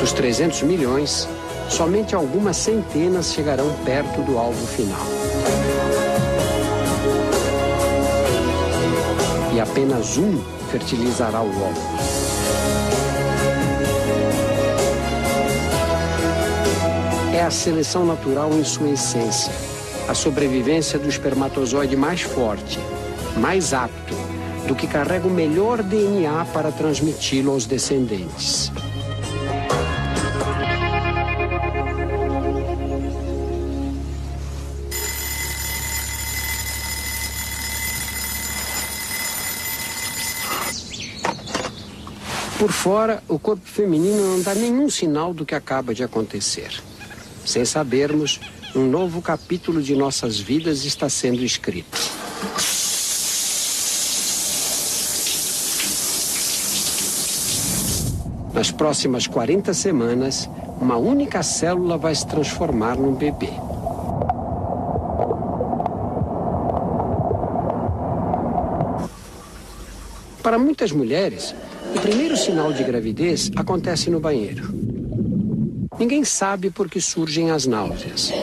Dos 300 milhões, somente algumas centenas chegarão perto do alvo final. E apenas um fertilizará o óvulo. É a seleção natural em sua essência, a sobrevivência do espermatozoide mais forte, mais apto, do que carrega o melhor DNA para transmiti-lo aos descendentes. Por fora, o corpo feminino não dá nenhum sinal do que acaba de acontecer. Sem sabermos, um novo capítulo de nossas vidas está sendo escrito. Nas próximas 40 semanas, uma única célula vai se transformar num bebê. Para muitas mulheres, o primeiro sinal de gravidez acontece no banheiro. Ninguém sabe por que surgem as náuseas.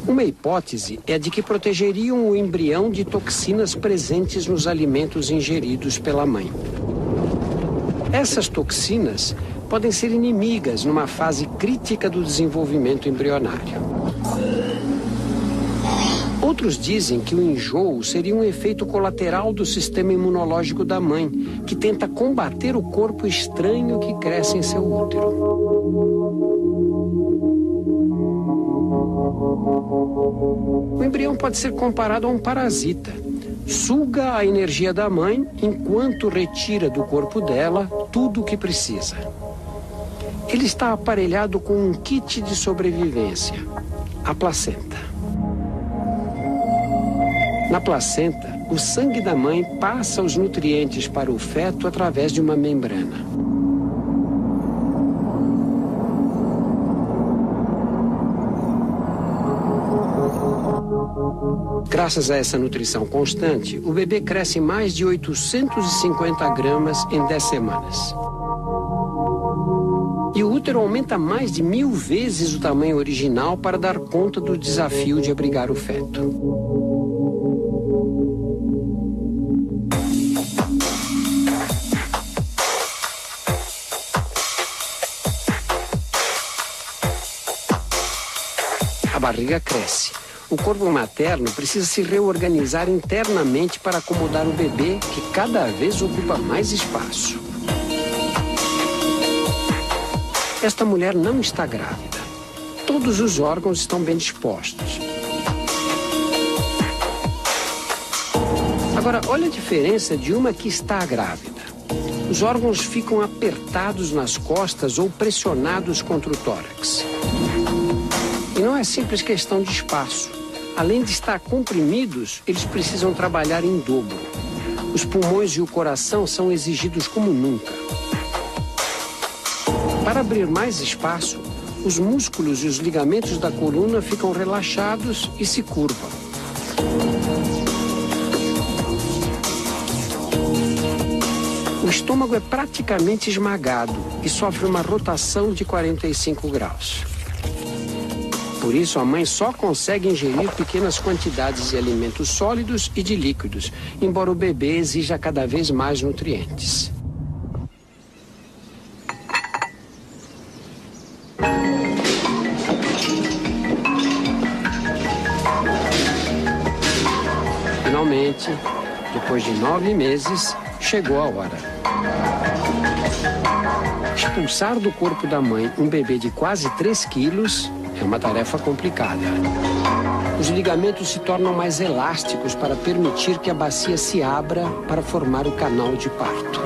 Uma hipótese é a de que protegeriam o embrião de toxinas presentes nos alimentos ingeridos pela mãe. Essas toxinas podem ser inimigas numa fase crítica do desenvolvimento embrionário. Outros dizem que o enjoo seria um efeito colateral do sistema imunológico da mãe, que tenta combater o corpo estranho que cresce em seu útero. O embrião pode ser comparado a um parasita. Suga a energia da mãe enquanto retira do corpo dela tudo o que precisa. Ele está aparelhado com um kit de sobrevivência, a placenta. Na placenta, o sangue da mãe passa os nutrientes para o feto através de uma membrana. Graças a essa nutrição constante, o bebê cresce mais de 850 gramas em 10 semanas. E o útero aumenta mais de 1000 vezes o tamanho original para dar conta do desafio de abrigar o feto. barriga cresce. O corpo materno precisa se reorganizar internamente para acomodar o bebê, que cada vez ocupa mais espaço. Esta mulher não está grávida. Todos os órgãos estão bem dispostos. Agora, olha a diferença de uma que está grávida. Os órgãos ficam apertados nas costas ou pressionados contra o tórax. E não é simples questão de espaço. Além de estar comprimidos, eles precisam trabalhar em dobro. Os pulmões e o coração são exigidos como nunca. Para abrir mais espaço, os músculos e os ligamentos da coluna ficam relaxados e se curvam. O estômago é praticamente esmagado e sofre uma rotação de 45 graus. Por isso, a mãe só consegue ingerir pequenas quantidades de alimentos sólidos e de líquidos, embora o bebê exija cada vez mais nutrientes. Finalmente, depois de 9 meses, chegou a hora. Expulsar do corpo da mãe um bebê de quase 3 quilos é uma tarefa complicada. Os ligamentos se tornam mais elásticos para permitir que a bacia se abra para formar o canal de parto.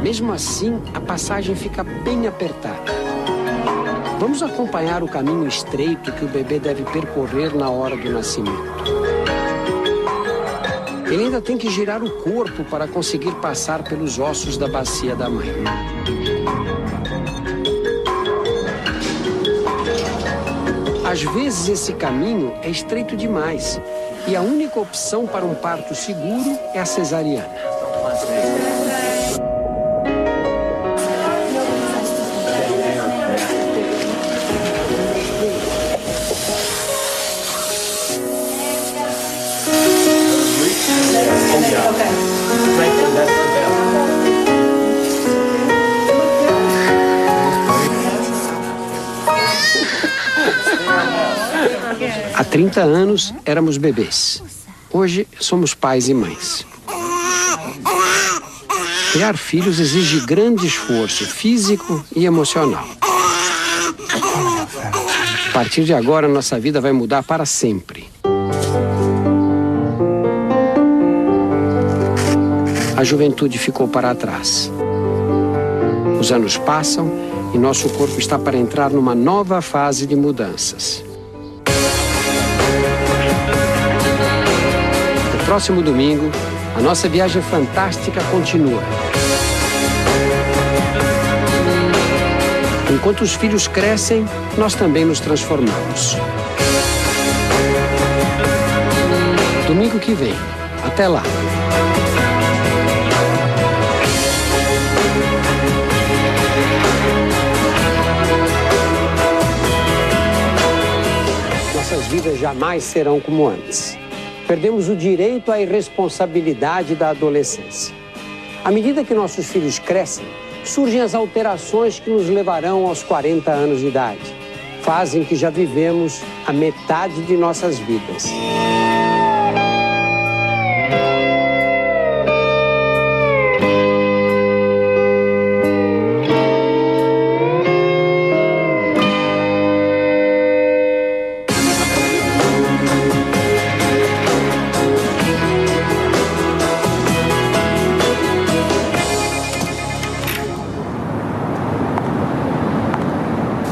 Mesmo assim, a passagem fica bem apertada. Vamos acompanhar o caminho estreito que o bebê deve percorrer na hora do nascimento. Ele ainda tem que girar o corpo para conseguir passar pelos ossos da bacia da mãe. Às vezes esse caminho é estreito demais e a única opção para um parto seguro é a cesariana. Há 30 anos éramos bebês. Hoje somos pais e mães. Criar filhos exige grande esforço físico e emocional. A partir de agora, nossa vida vai mudar para sempre. A juventude ficou para trás. Os anos passam e nosso corpo está para entrar numa nova fase de mudanças. No próximo domingo, a nossa viagem fantástica continua. Enquanto os filhos crescem, nós também nos transformamos. Domingo que vem. Até lá. Nossas vidas jamais serão como antes. Perdemos o direito à irresponsabilidade da adolescência. À medida que nossos filhos crescem, surgem as alterações que nos levarão aos 40 anos de idade. Fazem que já vivemos a metade de nossas vidas.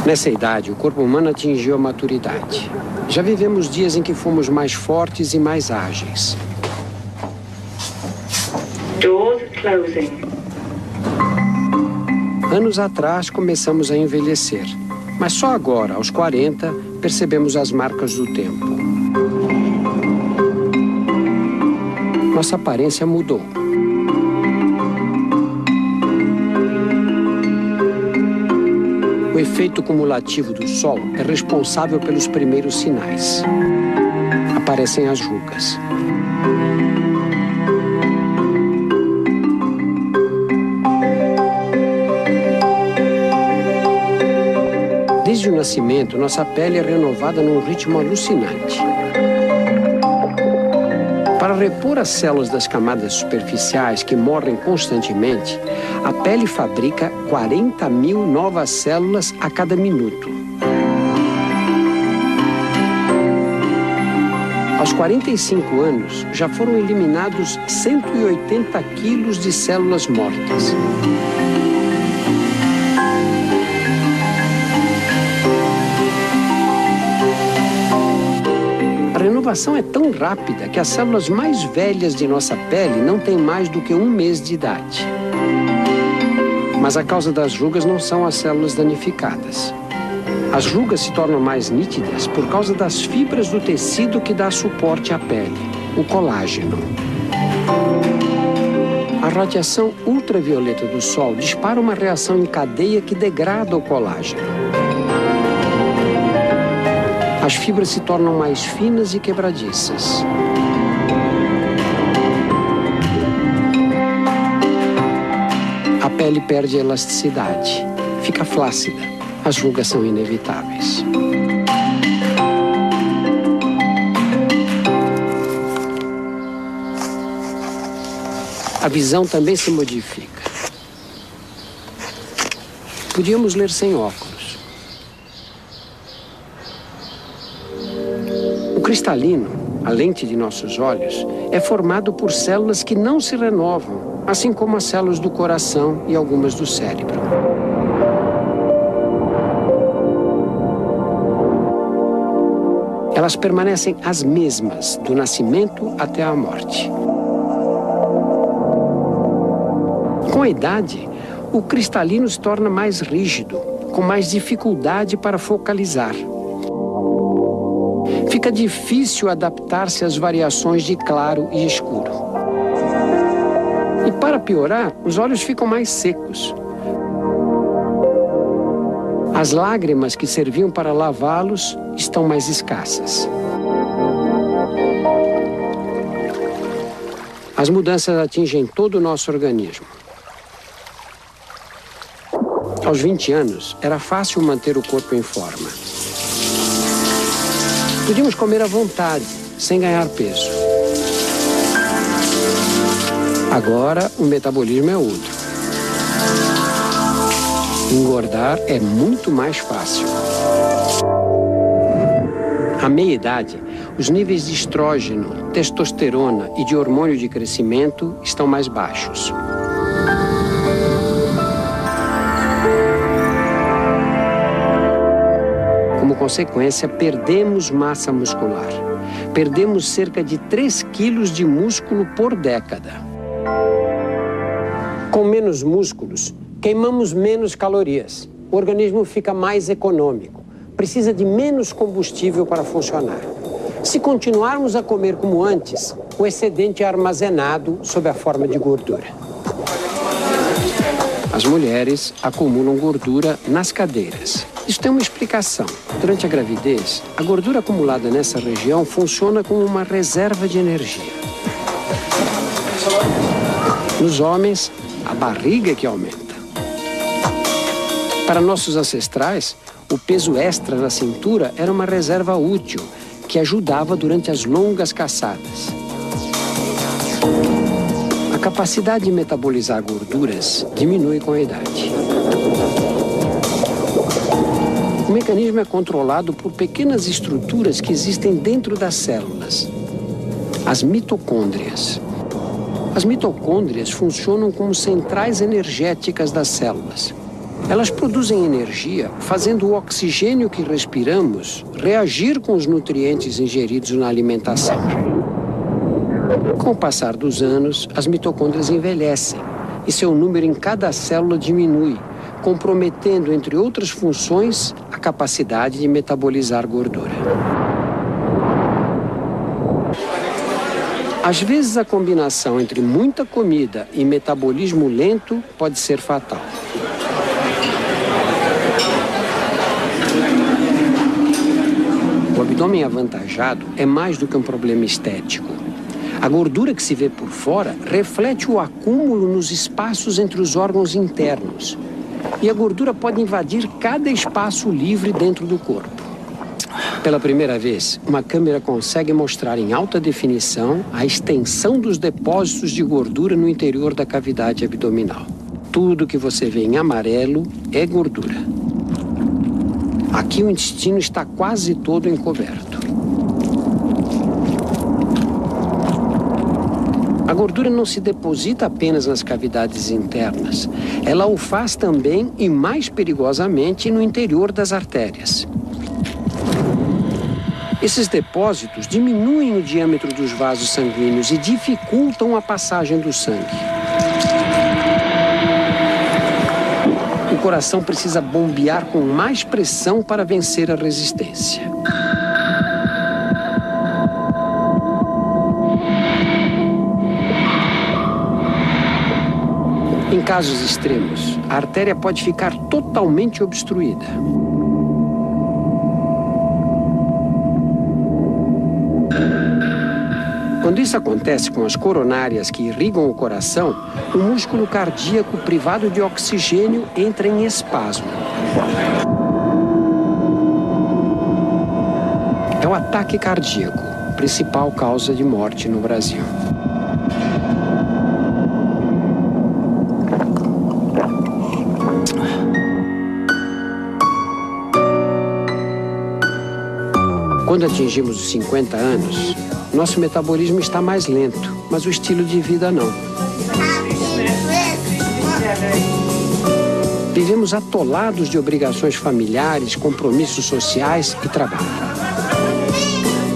Nessa idade, o corpo humano atingiu a maturidade. Já vivemos dias em que fomos mais fortes e mais ágeis. Doors closing. Anos atrás, começamos a envelhecer. Mas só agora, aos 40, percebemos as marcas do tempo. Nossa aparência mudou. O efeito cumulativo do sol é responsável pelos primeiros sinais. Aparecem as rugas. Desde Desde o nascimento, nossa pele é renovada num ritmo alucinante. Para repor as células das camadas superficiais que morrem constantemente, a pele fabrica 40 mil novas células a cada minuto. Aos 45 anos, já foram eliminados 180 quilos de células mortas. A renovação é tão rápida que as células mais velhas de nossa pele não têm mais do que 1 mês de idade. Mas a causa das rugas não são as células danificadas. As rugas se tornam mais nítidas por causa das fibras do tecido que dá suporte à pele, o colágeno. A radiação ultravioleta do sol dispara uma reação em cadeia que degrada o colágeno. As fibras se tornam mais finas e quebradiças. A pele perde elasticidade, fica flácida. As rugas são inevitáveis. A visão também se modifica. Podíamos ler sem óculos. O cristalino, a lente de nossos olhos, é formado por células que não se renovam, assim como as células do coração e algumas do cérebro. Elas permanecem as mesmas do nascimento até a morte. Com a idade, o cristalino se torna mais rígido, com mais dificuldade para focalizar. Fica difícil adaptar-se às variações de claro e escuro. E para piorar, os olhos ficam mais secos. As lágrimas que serviam para lavá-los estão mais escassas. As mudanças atingem todo o nosso organismo. Aos 20 anos, era fácil manter o corpo em forma. Podíamos comer à vontade, sem ganhar peso. Agora, o metabolismo é outro. Engordar é muito mais fácil. À meia-idade, os níveis de estrógeno, testosterona e de hormônio de crescimento estão mais baixos. Como consequência, perdemos massa muscular. Perdemos cerca de 3 quilos de músculo por década. Com menos músculos, queimamos menos calorias. O organismo fica mais econômico. Precisa de menos combustível para funcionar. Se continuarmos a comer como antes, o excedente é armazenado sob a forma de gordura. As mulheres acumulam gordura nas cadeiras. Isso tem uma explicação. Durante a gravidez, a gordura acumulada nessa região funciona como uma reserva de energia. Nos homens, a barriga é que aumenta. Para nossos ancestrais, o peso extra na cintura era uma reserva útil que ajudava durante as longas caçadas. A capacidade de metabolizar gorduras diminui com a idade. O mecanismo é controlado por pequenas estruturas que existem dentro das células, as mitocôndrias. As mitocôndrias funcionam como centrais energéticas das células. Elas produzem energia, fazendo o oxigênio que respiramos reagir com os nutrientes ingeridos na alimentação. Com o passar dos anos, as mitocôndrias envelhecem e seu número em cada célula diminui, comprometendo, entre outras funções, a capacidade de metabolizar gordura. Às vezes, a combinação entre muita comida e metabolismo lento pode ser fatal. O abdômen avantajado é mais do que um problema estético. A gordura que se vê por fora reflete o acúmulo nos espaços entre os órgãos internos. E a gordura pode invadir cada espaço livre dentro do corpo. Pela primeira vez, uma câmera consegue mostrar em alta definição a extensão dos depósitos de gordura no interior da cavidade abdominal. Tudo que você vê em amarelo é gordura. Aqui o intestino está quase todo encoberto. A gordura não se deposita apenas nas cavidades internas. Ela o faz também e mais perigosamente no interior das artérias. Esses depósitos diminuem o diâmetro dos vasos sanguíneos e dificultam a passagem do sangue. O coração precisa bombear com mais pressão para vencer a resistência. Em casos extremos, a artéria pode ficar totalmente obstruída. Quando isso acontece com as coronárias que irrigam o coração, o músculo cardíaco privado de oxigênio entra em espasmo. É o ataque cardíaco, principal causa de morte no Brasil. Quando atingimos os 50 anos, nosso metabolismo está mais lento, mas o estilo de vida não. Vivemos atolados de obrigações familiares, compromissos sociais e trabalho.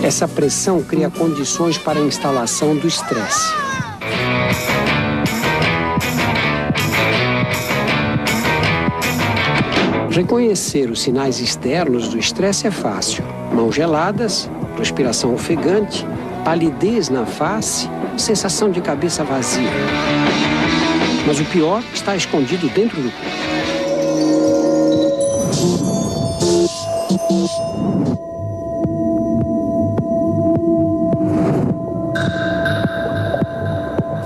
Essa pressão cria condições para a instalação do estresse. Reconhecer os sinais externos do estresse é fácil. Mãos geladas, respiração ofegante, palidez na face, sensação de cabeça vazia. Mas o pior está escondido dentro do corpo.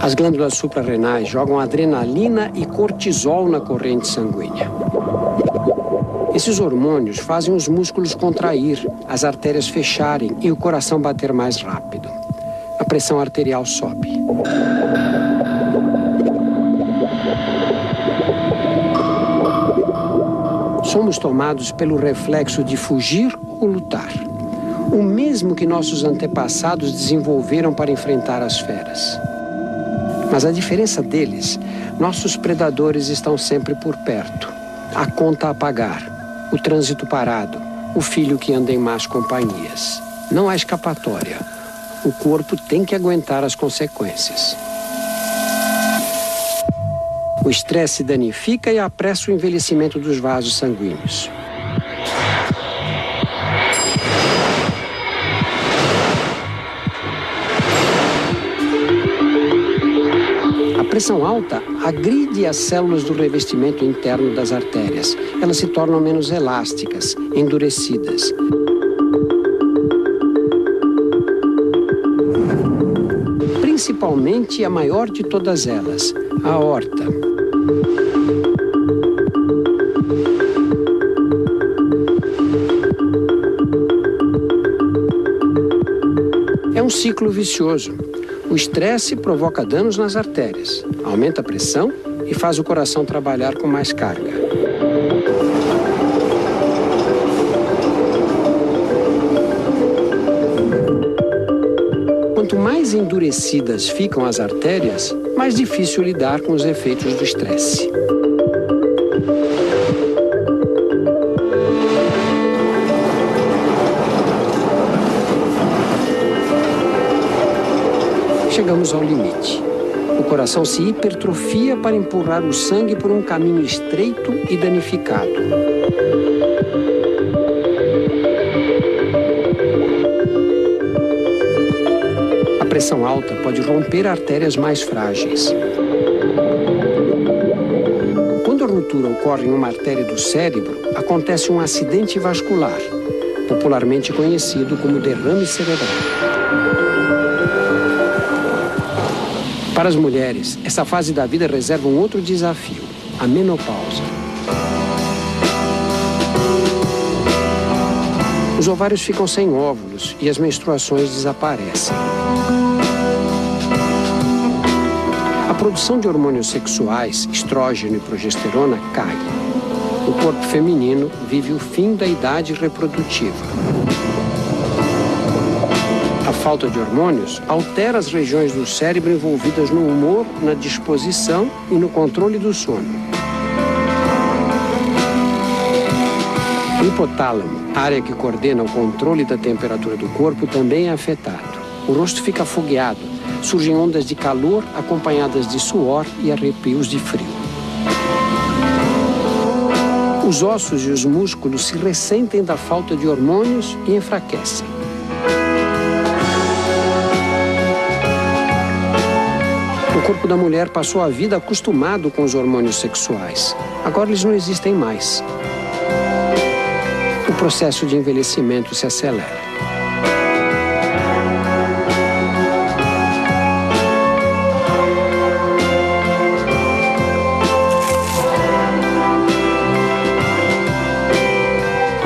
As glândulas suprarrenais jogam adrenalina e cortisol na corrente sanguínea. Esses hormônios fazem os músculos contrair, as artérias fecharem e o coração bater mais rápido. A pressão arterial sobe. Somos tomados pelo reflexo de fugir ou lutar. O mesmo que nossos antepassados desenvolveram para enfrentar as feras. Mas a diferença deles, nossos predadores estão sempre por perto. A conta a pagar. O trânsito parado, o filho que anda em más companhias. Não há escapatória. O corpo tem que aguentar as consequências. O estresse danifica e apressa o envelhecimento dos vasos sanguíneos. A pressão alta agride as células do revestimento interno das artérias. Elas se tornam menos elásticas, endurecidas. Principalmente a maior de todas elas, a aorta. É um ciclo vicioso. O estresse provoca danos nas artérias, aumenta a pressão e faz o coração trabalhar com mais carga. Quanto mais endurecidas ficam as artérias, mais difícil lidar com os efeitos do estresse. Chegamos ao limite. O coração se hipertrofia para empurrar o sangue por um caminho estreito e danificado. A pressão alta pode romper artérias mais frágeis. Quando a ruptura ocorre em uma artéria do cérebro, acontece um acidente vascular, popularmente conhecido como derrame cerebral. Para as mulheres, essa fase da vida reserva um outro desafio, a menopausa. Os ovários ficam sem óvulos e as menstruações desaparecem. A produção de hormônios sexuais, estrógeno e progesterona, cai. O corpo feminino vive o fim da idade reprodutiva. A falta de hormônios altera as regiões do cérebro envolvidas no humor, na disposição e no controle do sono. O hipotálamo, área que coordena o controle da temperatura do corpo, também é afetado. O rosto fica afogueado, surgem ondas de calor acompanhadas de suor e arrepios de frio. Os ossos e os músculos se ressentem da falta de hormônios e enfraquecem. O corpo da mulher passou a vida acostumado com os hormônios sexuais. Agora eles não existem mais. O processo de envelhecimento se acelera.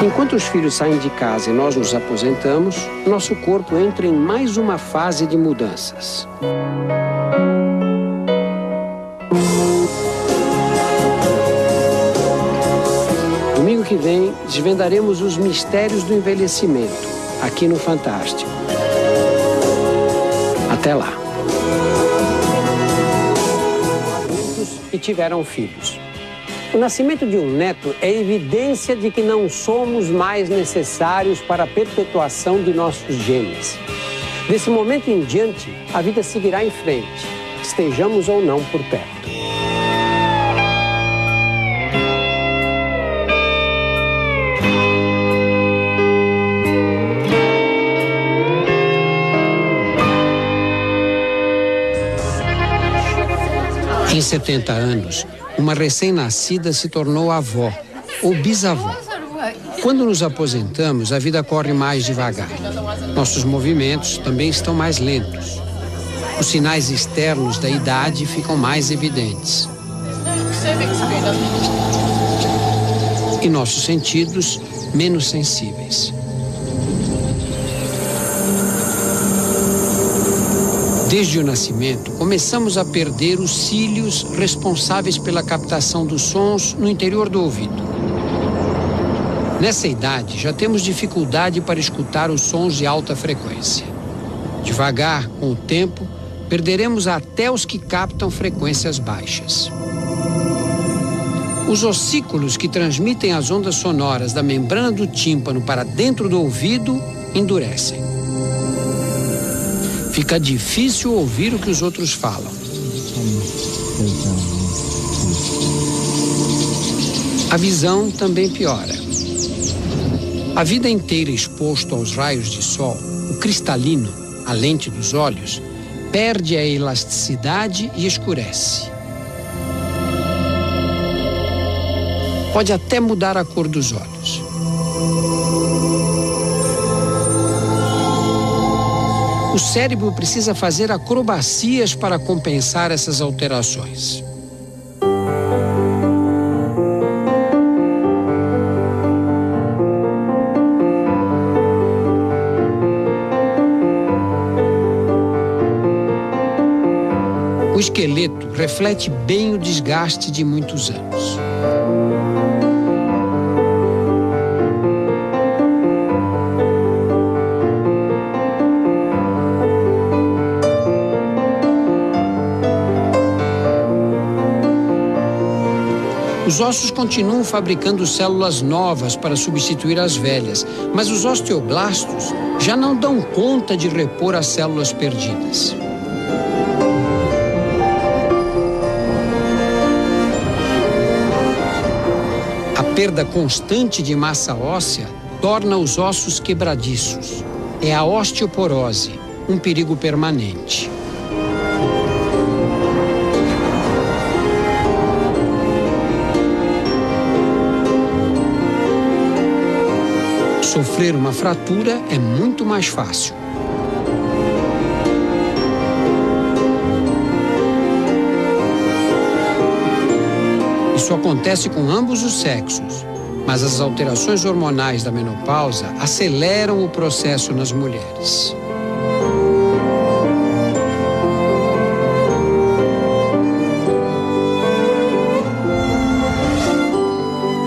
Enquanto os filhos saem de casa e nós nos aposentamos, nosso corpo entra em mais uma fase de mudanças. Domingo que vem, desvendaremos os mistérios do envelhecimento, aqui no Fantástico. Até lá. Adultos e tiveram filhos. O nascimento de um neto é evidência de que não somos mais necessários para a perpetuação de nossos genes. Desse momento em diante, a vida seguirá em frente, estejamos ou não por perto. Em 70 anos, uma recém-nascida se tornou avó ou bisavó. Quando nos aposentamos, a vida corre mais devagar. Nossos movimentos também estão mais lentos. Os sinais externos da idade ficam mais evidentes. E nossos sentidos menos sensíveis. Desde o nascimento, começamos a perder os cílios responsáveis pela captação dos sons no interior do ouvido. Nessa idade, já temos dificuldade para escutar os sons de alta frequência. Devagar, com o tempo, perderemos até os que captam frequências baixas. Os ossículos que transmitem as ondas sonoras da membrana do tímpano para dentro do ouvido endurecem. Fica difícil ouvir o que os outros falam. A visão também piora. A vida inteira exposto aos raios de sol, o cristalino, a lente dos olhos, perde a elasticidade e escurece. Pode até mudar a cor dos olhos. O cérebro precisa fazer acrobacias para compensar essas alterações. O esqueleto reflete bem o desgaste de muitos anos. Os ossos continuam fabricando células novas para substituir as velhas, mas os osteoblastos já não dão conta de repor as células perdidas. A perda constante de massa óssea torna os ossos quebradiços. É a osteoporose, um perigo permanente. Sofrer uma fratura é muito mais fácil. Isso acontece com ambos os sexos. mas as alterações hormonais da menopausa aceleram o processo nas mulheres.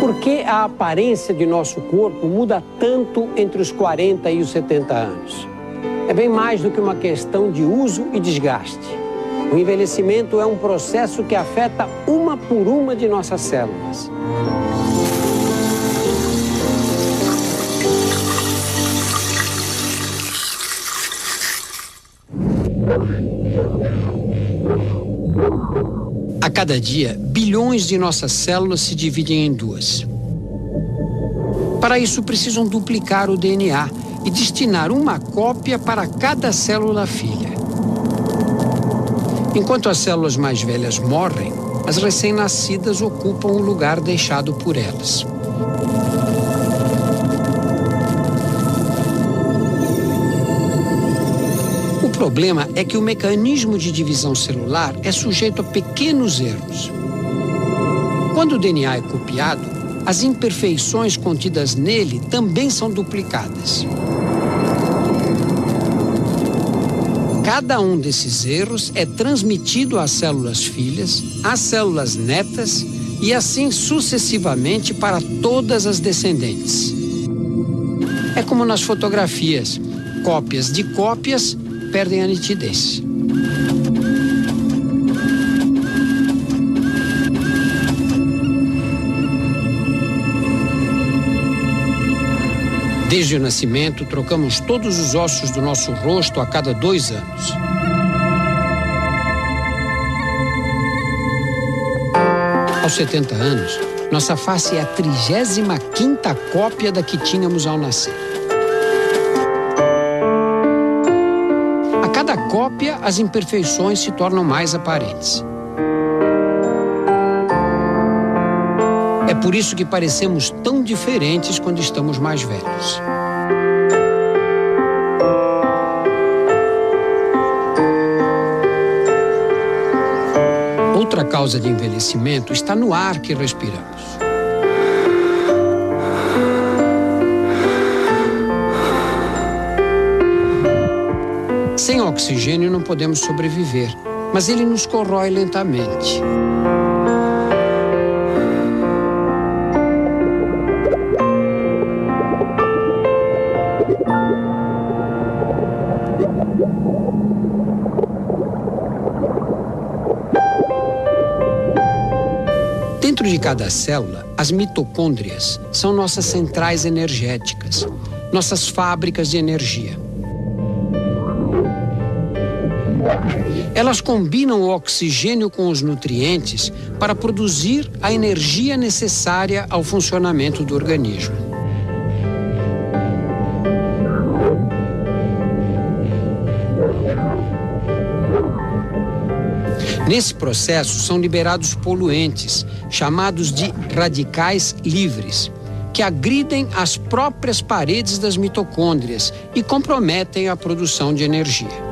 Por que a aparência de nosso corpo muda tanto entre os 40 e os 70 anos? É bem mais do que uma questão de uso e desgaste. O envelhecimento é um processo que afeta uma por uma de nossas células. A cada dia, bilhões de nossas células se dividem em duas. Para isso, precisam duplicar o DNA e destinar uma cópia para cada célula filha. Enquanto as células mais velhas morrem, as recém-nascidas ocupam o lugar deixado por elas. O problema é que o mecanismo de divisão celular é sujeito a pequenos erros. Quando o DNA é copiado, as imperfeições contidas nele também são duplicadas. Cada um desses erros é transmitido às células filhas, às células netas e assim sucessivamente para todas as descendentes. É como nas fotografias: cópias de cópias perdem a nitidez. Desde o nascimento, trocamos todos os ossos do nosso rosto a cada 2 anos. Aos 70 anos, nossa face é a 35ª cópia da que tínhamos ao nascer. A cada cópia, as imperfeições se tornam mais aparentes. É por isso que parecemos tão diferentes quando estamos mais velhos. Outra causa de envelhecimento está no ar que respiramos. Sem oxigênio não podemos sobreviver, mas ele nos corrói lentamente. Dentro de cada célula, as mitocôndrias são nossas centrais energéticas, nossas fábricas de energia. Elas combinam o oxigênio com os nutrientes para produzir a energia necessária ao funcionamento do organismo. Nesse processo são liberados poluentes, chamados de radicais livres, que agridem as próprias paredes das mitocôndrias e comprometem a produção de energia.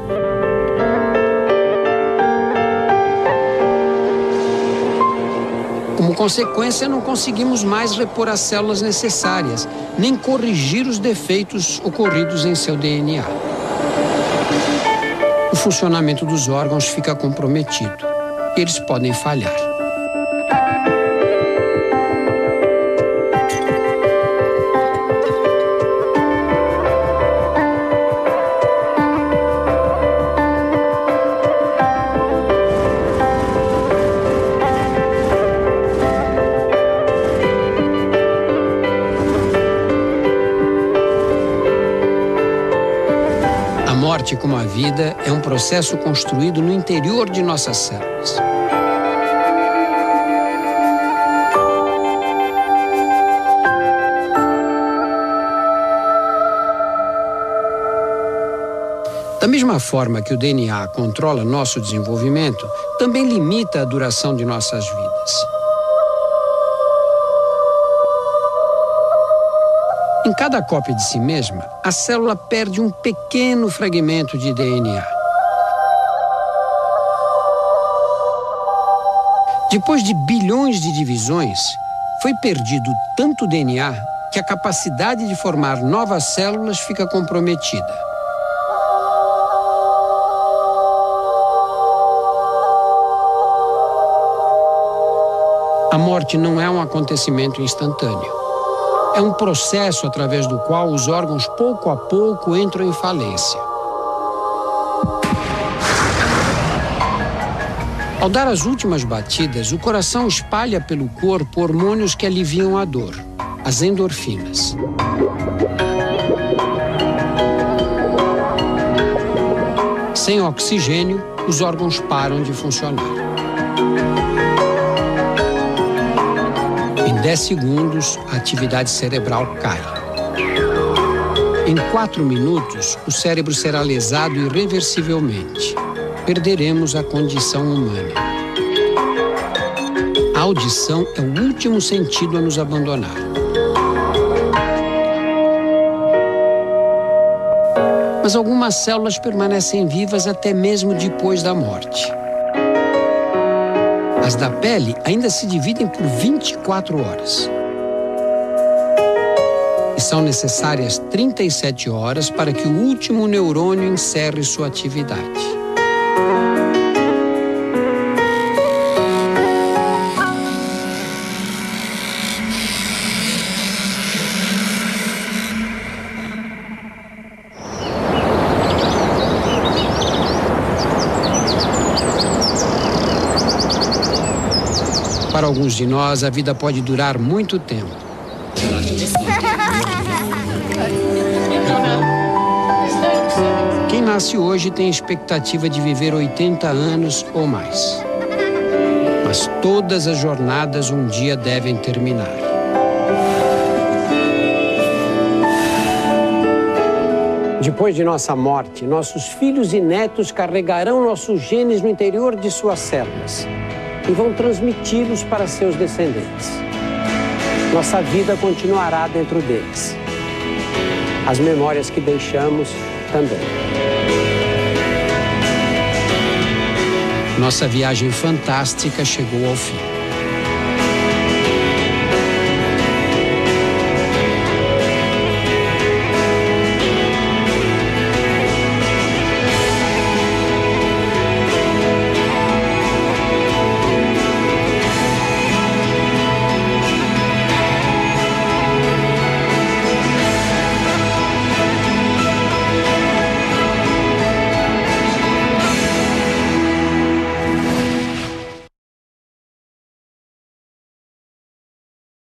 Como consequência, não conseguimos mais repor as células necessárias, nem corrigir os defeitos ocorridos em seu DNA. O funcionamento dos órgãos fica comprometido. Eles podem falhar. A morte, como a vida, é um processo construído no interior de nossas células. Da mesma forma que o DNA controla nosso desenvolvimento, também limita a duração de nossas vidas. Em cada cópia de si mesma, a célula perde um pequeno fragmento de DNA. Depois de bilhões de divisões, Foi perdido tanto DNA que a capacidade de formar novas células fica comprometida. A morte não é um acontecimento instantâneo. É um processo através do qual os órgãos, pouco a pouco, entram em falência. Ao dar as últimas batidas, o coração espalha pelo corpo hormônios que aliviam a dor, as endorfinas. Sem oxigênio, os órgãos param de funcionar. Em 10 segundos, a atividade cerebral cai. Em 4 minutos, o cérebro será lesado irreversivelmente. Perderemos a condição humana. A audição é o último sentido a nos abandonar. Mas algumas células permanecem vivas até mesmo depois da morte. As da pele ainda se dividem por 24 horas. E são necessárias 37 horas para que o último neurônio encerre sua atividade. Para alguns de nós, a vida pode durar muito tempo. Quem nasce hoje tem expectativa de viver 80 anos ou mais. Mas todas as jornadas um dia devem terminar. Depois de nossa morte, nossos filhos e netos carregarão nossos genes no interior de suas células e vão transmiti-los para seus descendentes. Nossa vida continuará dentro deles. As memórias que deixamos também. Nossa viagem fantástica chegou ao fim.